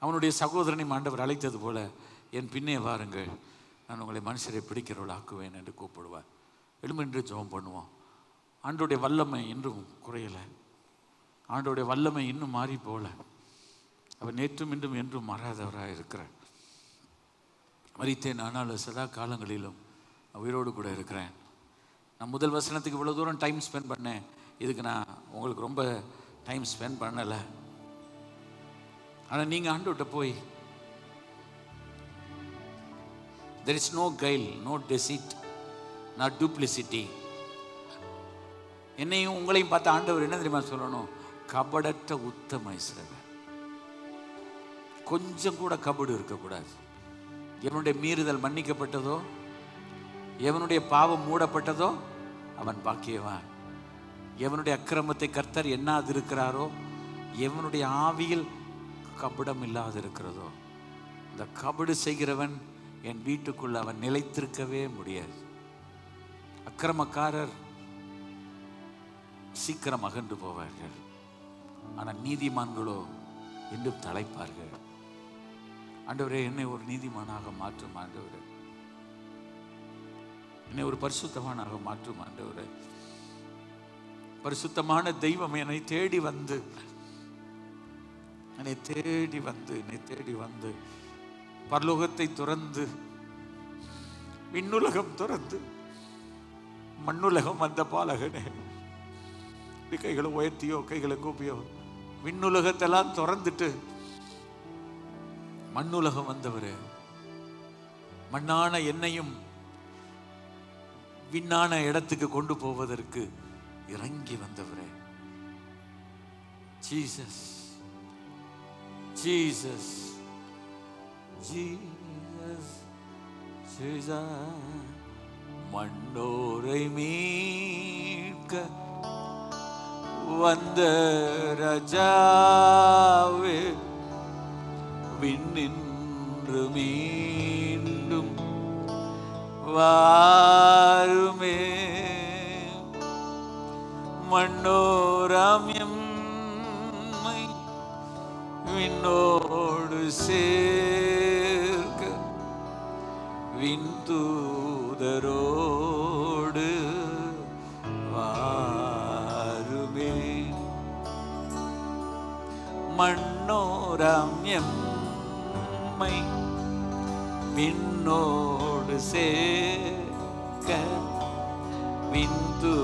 அவனுடைய சகோதரனையும் ஆண்டவர் அழைத்தது போல, என் பின்னே வாருங்கள், நான் உங்களை மனுஷரை பிடிக்கிறவள் ஆக்குவேன் என்று கூப்பிடுவார். எழுமென்று ஜெபம் பண்ணுவோம். ஆண்டோடைய வல்லமை இன்னும் குறையலை, ஆண்டோடைய வல்லமை இன்னும் மாறி போகல. அவர் நேற்றும் இன்றும் என்றும் மாறாதவராக இருக்கிறார். மரித்தேன், ஆனால் சதா காலங்களிலும் உயிரோடு கூட இருக்கிறேன். நான் முதல் வசனத்துக்கு இவ்வளோ தூரம் டைம் ஸ்பெண்ட் பண்ணேன், இதுக்கு நான் உங்களுக்கு ரொம்ப டைம் ஸ்பெண்ட் பண்ணலை. ஆனால் நீங்கள் ஆண்டோட்ட போய், there is no guile, no deceit, not duplicity. என்னையும் உங்களையும் பார்த்து ஆண்டவர் என்ன தெரியுமா சொல்லணும்? கபடற்ற உத்தம இஸ்ரவேல். கொஞ்சம் கூட கபடு இருக்கக்கூடாது. எவனுடைய மீறுதல் மன்னிக்கப்பட்டதோ, எவனுடைய பாவம் மூடப்பட்டதோ அவன் பாக்கியவான். எவனுடைய அக்கிரமத்தை கர்த்தர் எண்ணாது இருக்கிறாரோ, எவனுடைய ஆவியில் கபடம் இல்லாது இருக்கிறதோ, இந்த கபடு செய்கிறவன் என் வீட்டுக்குள்ள அவன் நிலைத்திருக்கவே முடியாது. அக்கிரமக்காரர் சீக்கிரம் அகன்று போவார்கள், ஆனால் நீதிமான்களோ இன்னும் தலைப்பார்கள். ஆண்டவரே, என்னை ஒரு நீதிமானாக மாற்றும் ஆண்டவரே, என்னை ஒரு பரிசுத்தவானாக மாற்றும் ஆண்டவரே. பரிசுத்தமான தெய்வம் என்னை தேடி வந்து என்னை தேடி வந்து பரலோகத்தை துறந்து விண்ணுலகம் துறந்து மண்ணுலகம் வந்த பாலகனே, கைகளை உயர்த்தியோ கைகளை கூப்பியோ விண்ணுலகத்தெல்லாம் திறந்துட்டு மண்ணுலகம் வந்தவரு, மண்ணான என்னையும் விண்ணான இடத்துக்கு கொண்டு போவதற்கு இறங்கி வந்தவரே. Jesus Jesus Jesus Jesus. மண்ணோரை மீட்க வந்த ராஜாவே, விண்ணின்று மீண்டும் வாருமே. மண்ணோராம் எம்மை விண்ணோடு சேர்க்க விண்தூதரோடு வாருமே. மண்ணோராம் எம்மை விண்ணோடு சேர்க்க விண்தூதரோடு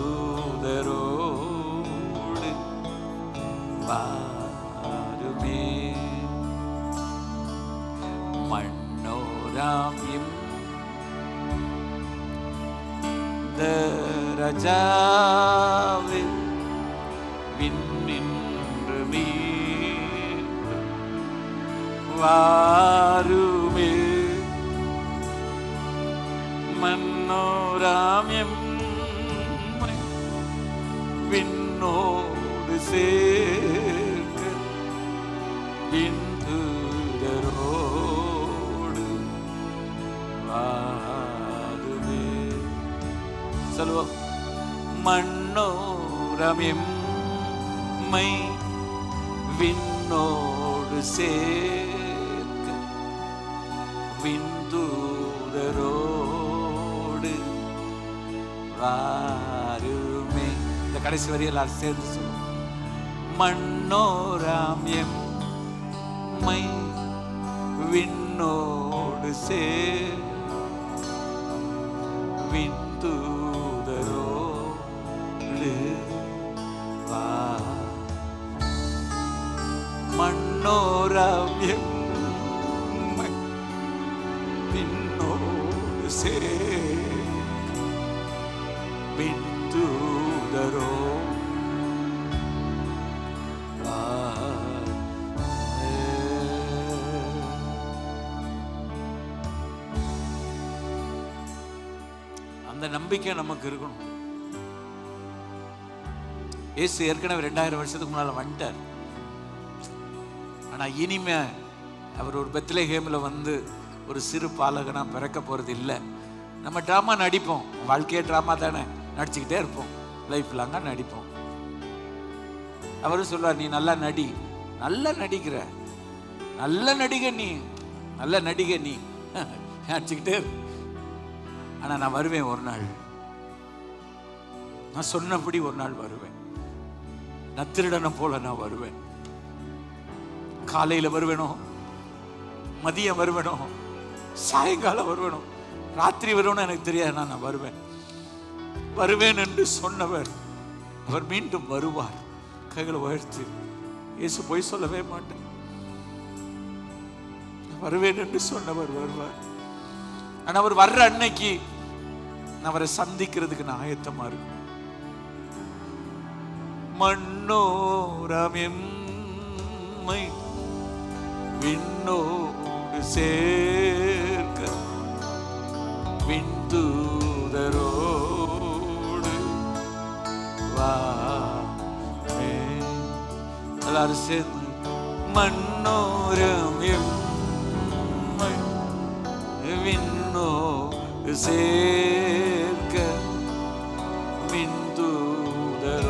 வாருமே. மண்ணோராம் ராஜாவே, விண்ணின்று மீண்டும் வாருமே. மண்ணோராம் எம்மை விண்ணோடு சேர்க்க விண்தூதரோடு வாருமே. சொல்லுவோம். மண்ணோராம் எம்மை விண்ணோடு சேர்க்க விண்தூதரோடு வாருமே. இந்த கடைசி வரி எல்லாரும் சேர்ந்து சொல்லுவோம். மண்ணோராம் எம்மை விண்ணோடு சேர்க்க விண்தூதரோடு வா. மண்ணோராம் எம்மை விண்ணோடு சேர்க்க விண்தூதரோடு வா. அந்த நம்பிக்கை நமக்கு இருக்கணும். இயேசு ஏற்கனவே 2000 வருஷத்துக்கு முன்னால வந்துட்டார். ஆனா இனிமே அவர் ஒரு பெத்லகேம்ல வந்து ஒரு சிறு பாலகனா பிறக்க போறது இல்லை. நம்ம டிராமா நடிப்போம், வாழ்க்கையே டிராமா தானே, நடிச்சுக்கிட்டே இருப்போம், லைஃப் லாங்கா நடிப்போம். அவரும் சொல்றார், நீ நல்லா நடி, நல்லா நடிக்கிற, நல்ல நடிகை நீ, நல்ல நடிகை நீ, நடிச்சுக்கிட்டே இரு. ஆனா நான் வருவேன் ஒரு நாள், நான் சொன்னபடி ஒரு நாள் வருவேன். நான் திருடனை போல நான் வருவேன். காலையில வருவேனோ, மதியம் வருவேனோ, சாயங்காலம் வருவேனோ, ராத்திரி வருவேனோ எனக்கு தெரியாது. நான் வருவேன். வருவேன் என்று சொன்னவர் அவர் மீண்டும் வருவார். கைகளை உயர்த்தி, இயேசு பொய் சொல்லவே மாட்டேன், வருவேன் என்று சொன்னவர் வருவார். ஆனா அவர் வர்ற அன்னைக்கு நான் அவரை சந்திக்கிறதுக்கு நான் ஆயத்தமா இருக்கேன். மண்ணோராம் எம்மை விண்ணோடு சேர்க்க விண்தூதரோடு வா. எல்லாரும் சேர்ந்து மண்ணோராம் எம்மை விண்ணோடு சேர்க்க விண்தூதரோடு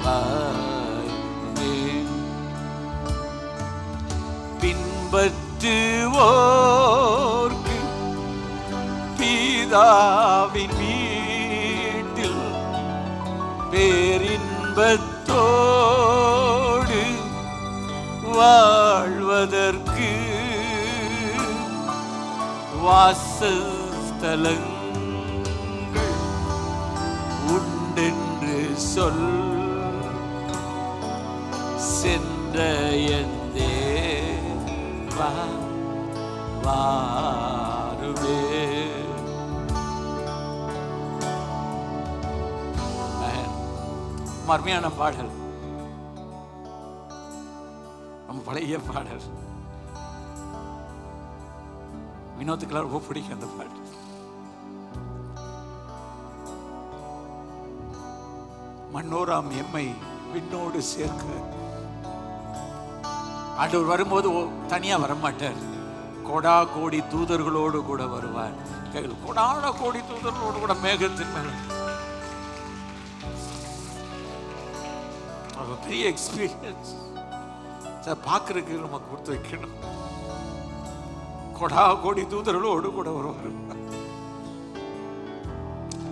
வா. பின்பற்றுவோர்க்கு பிதாவின் வீட்டில் இன்பத்தோடு வாழ்வதற்கு வாசஸ்தலங்கள் உண்டென்று சொல். சென்ற என் தேவா வாருமே. அருமையான பாடல், நம்ம பழைய பாடல். வினோத்துக்கெல்லாம் ரொம்ப பிடிக்கும் அந்த பாடல். மன்னோராம் எம்மை விண்ணோடு சேர்க்க. ஆண்டவர் வரும்போது தனியா வரமாட்டார், கோடா கோடி தூதர்களோடு கூட வருவார். கோடான கோடி தூதர்களோடு கூட மேகத்தின் மேல. பெரிய எக்ஸ்பீரியன்ஸ் சார், பார்க்கறதுக்கு நம்ம கொடுத்து வைக்கணும். கொடா கோடி தூதர்களோடு கூட வருவார்.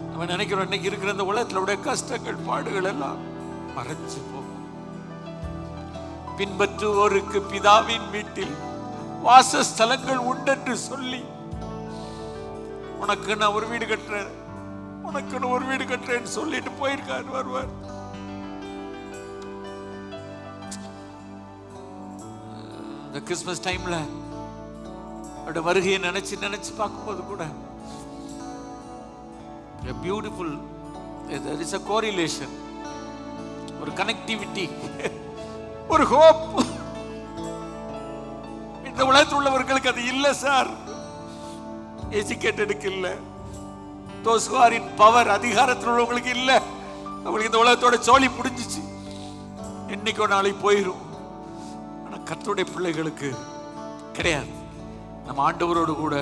நம்ம நினைக்கிறோம் இன்னைக்கு இருக்கிற இந்த உலகத்திலுடைய கஷ்டங்கள் பாடுகள் எல்லாம் மறைச்சு போகும். பின்பற்றுவோருக்கு பிதாவின் வீட்டில் வாசஸ்தலங்கள் உண்டென்று சொல்லி, உனக்கு நான் ஒரு வீடு கட்டுறேன், உனக்கு நான் ஒரு வீடு கட்டுறேன்னு சொல்லிட்டு போயிருக்காரு. வருவார். இந்த கிறிஸ்மஸ் டைம்ல அவருடைய வருகையை நினைச்சு பார்க்கும்போது கூட beautiful, there is a correlation, ஒரு கனெக்டிவிட்டி, ஒரு ஹோப். இந்த உலகத்தில் உள்ளவர்களுக்கு அது இல்லை சார், எஜுகேட்டடுக்கு இல்லை, those who are in power, அதிகாரத்தில் உள்ளவங்களுக்கு இல்லை. அவங்களுக்கு இந்த உலகத்தோட சோழி புடிஞ்சிச்சு, இன்னைக்கு ஒரு நாளைக்கு போயிடும். ஆனா கர்த்தருடைய பிள்ளைகளுக்கு கிடையாது. நம்ம ஆண்டவரோடு கூட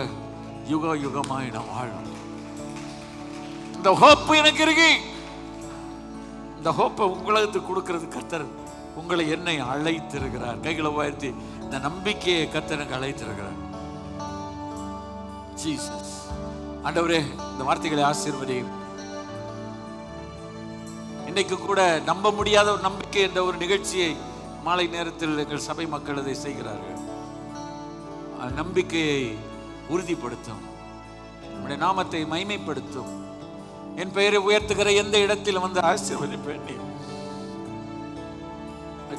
யுக யுகமாய் நாம் வாழணும். இந்த ஹோப் எனக்கு இருக்கு. இந்த ஹோப்பை உங்களுக்கு கொடுக்கிறது கர்த்தர் உங்களை என்னை அழைத்திருக்கிறார். கைகளை உயர்த்தி இந்த நம்பிக்கையை கர்த்தர் எனக்கு அழைத்திருக்கிறார். ஜீசஸ். ஆண்டவரே, இந்த வார்த்தைகளை ஆசீர்வதியும். இன்னைக்கு கூட நம்ப முடியாத ஒரு நம்பிக்கை என்ற ஒரு நிகழ்ச்சியை மாலை நேரத்தில் எங்கள் சபை மக்கள் அதை செய்கிறார்கள். நம்பிக்கையை உறுதிப்படுத்தும், நம்முடைய நாமத்தை மைமைப்படுத்தும். என் பெயரை உயர்த்துகிற எந்த இடத்தில் வந்து ஆசீர்வதிப்பேன்.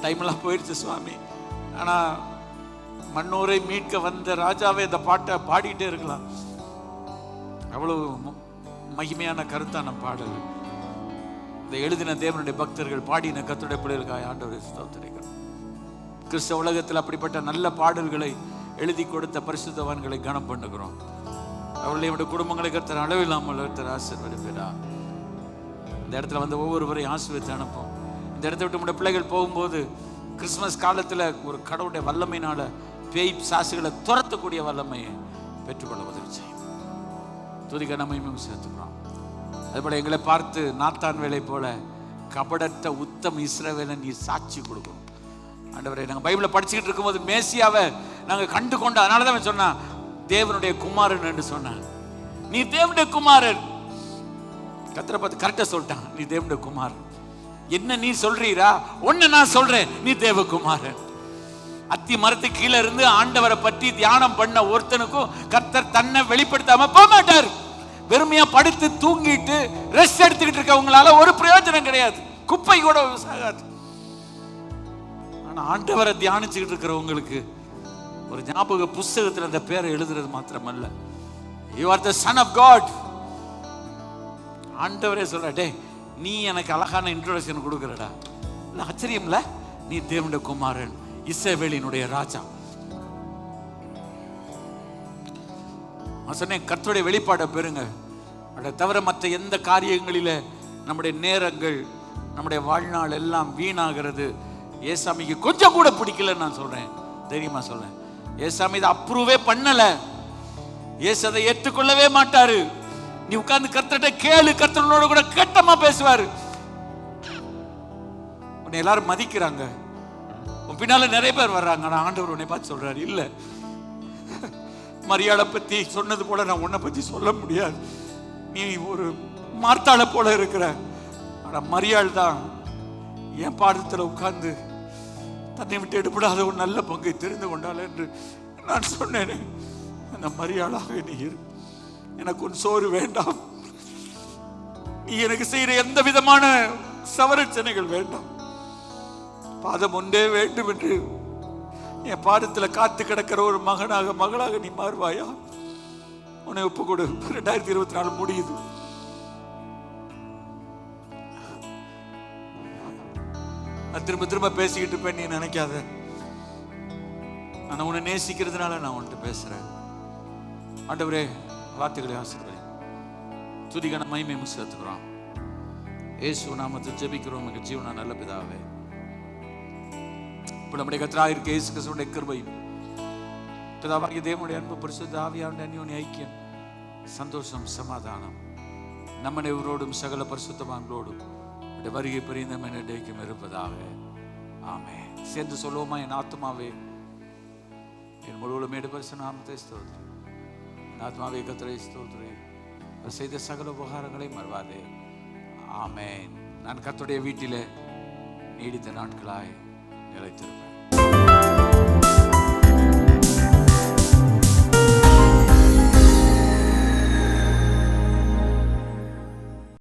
டைம் எல்லாம் போயிடுச்சு சுவாமி. ஆனா மன்னோரை மீட்க வந்த ராஜாவே இந்த பாட்டை பாடிட்டே இருக்கலாம். அவ்வளவு மகிமையான கருத்தான பாடல். இந்த எழுதின தேவனுடைய பக்தர்கள் பாடின கர்த்தருடைய பிள்ளைகளுக்காக ஆண்டவரை ஸ்தோத்திரிக்கிறோம். கிறிஸ்தவ உலகத்தில் அப்படிப்பட்ட நல்ல பாடல்களை எழுதி கொடுத்த பரிசுத்தவான்களை கனம் பண்ணுகிறோம். அவர்களுடைய குடும்பங்களை கர்த்தர் அளவில்லாமல் கர்த்தர் ஆசீர்வதிப்பாரா. இந்த இடத்துல வந்து ஒவ்வொருவரையும் ஆசீர்வதித்து அனுப்பும். இந்த இடத்த விட்டு நம்முடைய பிள்ளைகள் போகும்போது கிறிஸ்துமஸ் காலத்தில் ஒரு கடவுளுடைய வல்லமையினால பேய் சாசுகளை துரத்தக்கூடிய வல்லமையை பெற்றுக்கொள்ள உதவி செய்யும். துதிக்க நம்மையும் சேர்த்துக்கிறோம். அதுபோல எங்களை பார்த்து நாத்தான் வேலை போல கபடற்ற உத்தம் இஸ்ரவேலன் நீ சாட்சி கொடுக்கணும். ஆண்டவரே, நாங்கள் பைபிளை படிச்சுக்கிட்டு இருக்கும்போது மேசியாவை நாங்கள் கண்டு கொண்டு, அதனால தான் சொன்னா தேவனுடைய குமாரன் என்று சொன்னான். நீ தேவனுடைய குமாரன். கர்த்தரை பார்த்து கரெக்டா சொல்லிட்டான், நீ தேவனுடைய குமாரன். என்ன நீ சொல்றீரா? ஒன்னு நான் சொல்றேன், நீ தேவகுமாரன். அத்தி மரத்துக்கு கீழே இருந்து ஆண்டவரை பற்றி தியானம் பண்ண ஒருத்தனுக்கும் கர்த்தர் தன்னை வெளிப்படுத்தாம போக மாட்டார். வெறுமையா படுத்து தூங்கிட்டு ரெஸ்ட் எடுத்துக்கிட்டு இருக்கவங்களால ஒரு பிரயோஜனம் கிடையாது, குப்பை கூட சாகாது. ஆனா ஆண்டவரை தியானிச்சுக்கிட்டு இருக்கிறவங்களுக்கு ஒரு ஞாபக புஸ்தகத்தில் அந்த பேரை எழுதுறது மாத்திரமல்ல, you are the son of God. ஆண்டவரே சொல்ற, டே நீ எனக்கு அழகான இன்ட்ரோடக்ஷன் கொடுக்குறடா. ஆச்சரியம்ல, நீ தேவனுடைய குமாரன், இஸ்ரவேலினுடைய ராஜா. நான் சொன்னேன் கர்த்தருடைய வெளிப்பாடை பெறுங்க. அதை தவிர மற்ற எந்த காரியங்களில நம்முடைய நேரங்கள், நம்முடைய வாழ்நாள் எல்லாம் வீணாகிறது. ஏசாமிக்கு கொஞ்சம் கூட பிடிக்கலன்னு நான் சொல்றேன், தைரியமா சொல்றேன். ஏசாமி இதை அப்ரூவே பண்ணல, ஏசு அதை ஏற்றுக்கொள்ளவே மாட்டாரு. நீ உட்கார்ந்து கர்த்தர்ட்ட கேளு, கர்த்தரோட கூட கட்டமா பேசுவாரு. உன்னை எல்லாரும் மதிக்கிறாங்க, உன் பின்னால நிறைய பேர் வர்றாங்க. ஆனா ஆண்டவர் உன்னை பார்த்து சொல்றாரு, இல்ல மரியாதை பத்தி சொன்னது போல நான் உன்னை பத்தி சொல்ல முடியாது. நீ ஒரு மார்த்தாளை போல இருக்கிற. ஆனா மரியாள் தான் என் பாதத்தில் உட்கார்ந்து தன்னை விட்டு எடுபடாத ஒரு நல்ல பங்கை தெரிந்து கொண்டாள் என்று நான் சொன்னேனே, அந்த மரியாளாக நீ இரு. எனக்கு உன் சோறு வேண்டாம், நீ எனக்கு செய்யற எந்த விதமான சவரட்சணைகள் வேண்டாம், பாதம் ஒன்றே வேண்டும் என்று என் பாதத்தில் காத்து கிடக்கிற ஒரு மகனாக மகளாக நீ மாறுவாயா? உன்னை ஒப்பு கொடு. 2024 முடியுது. திரும்ப திரும்ப பேசிக்கிட்டு இருப்பேன் நீ நினைக்காத. நான் உன்னை நேசிக்கிறதுனால நான் உன்கிட்ட பேசுறேன். ஆண்டவரே, வார்த்தைகளை ஆசீர்வதி. துதிக்கான மகிமை சேர்த்துக்கிறோம். இயேசு நாமத்தில் ஜெபிக்கிறோம் எங்கள் ஜீவனா நல்ல பிதாவே. இப்போ நம்முடைய கர்த்தராகிய இயேசு கிறிஸ்துவின் கிருபையும் பிதாவாகிய தேவனுடைய அன்பு பரிசுத்த ஆவியானவருடைய அந்யோன்ய ஐக்கியம் சந்தோஷம் சமாதானம் நம்ம அனைவரோடும் சகல பரிசுத்தவான்களோடும் வருகை பெரியந்த மனிதேக்கும் இருப்பதாக. ஆமென். சேர்ந்து சொல்லுவோமா? என் ஆத்மாவே என் முழுவதும் பரிசு நாமத்தை ஸ்தோத்திரி. என் ஆத்மாவே கர்த்தரை ஸ்தோத்திரி. அவர் செய்த சகல உபகாரங்களை மறவாதே. ஆமென். நான் கர்த்தருடைய வீட்டிலே நீடித்த நாட்களாய் நிலைத்திருப்பேன்.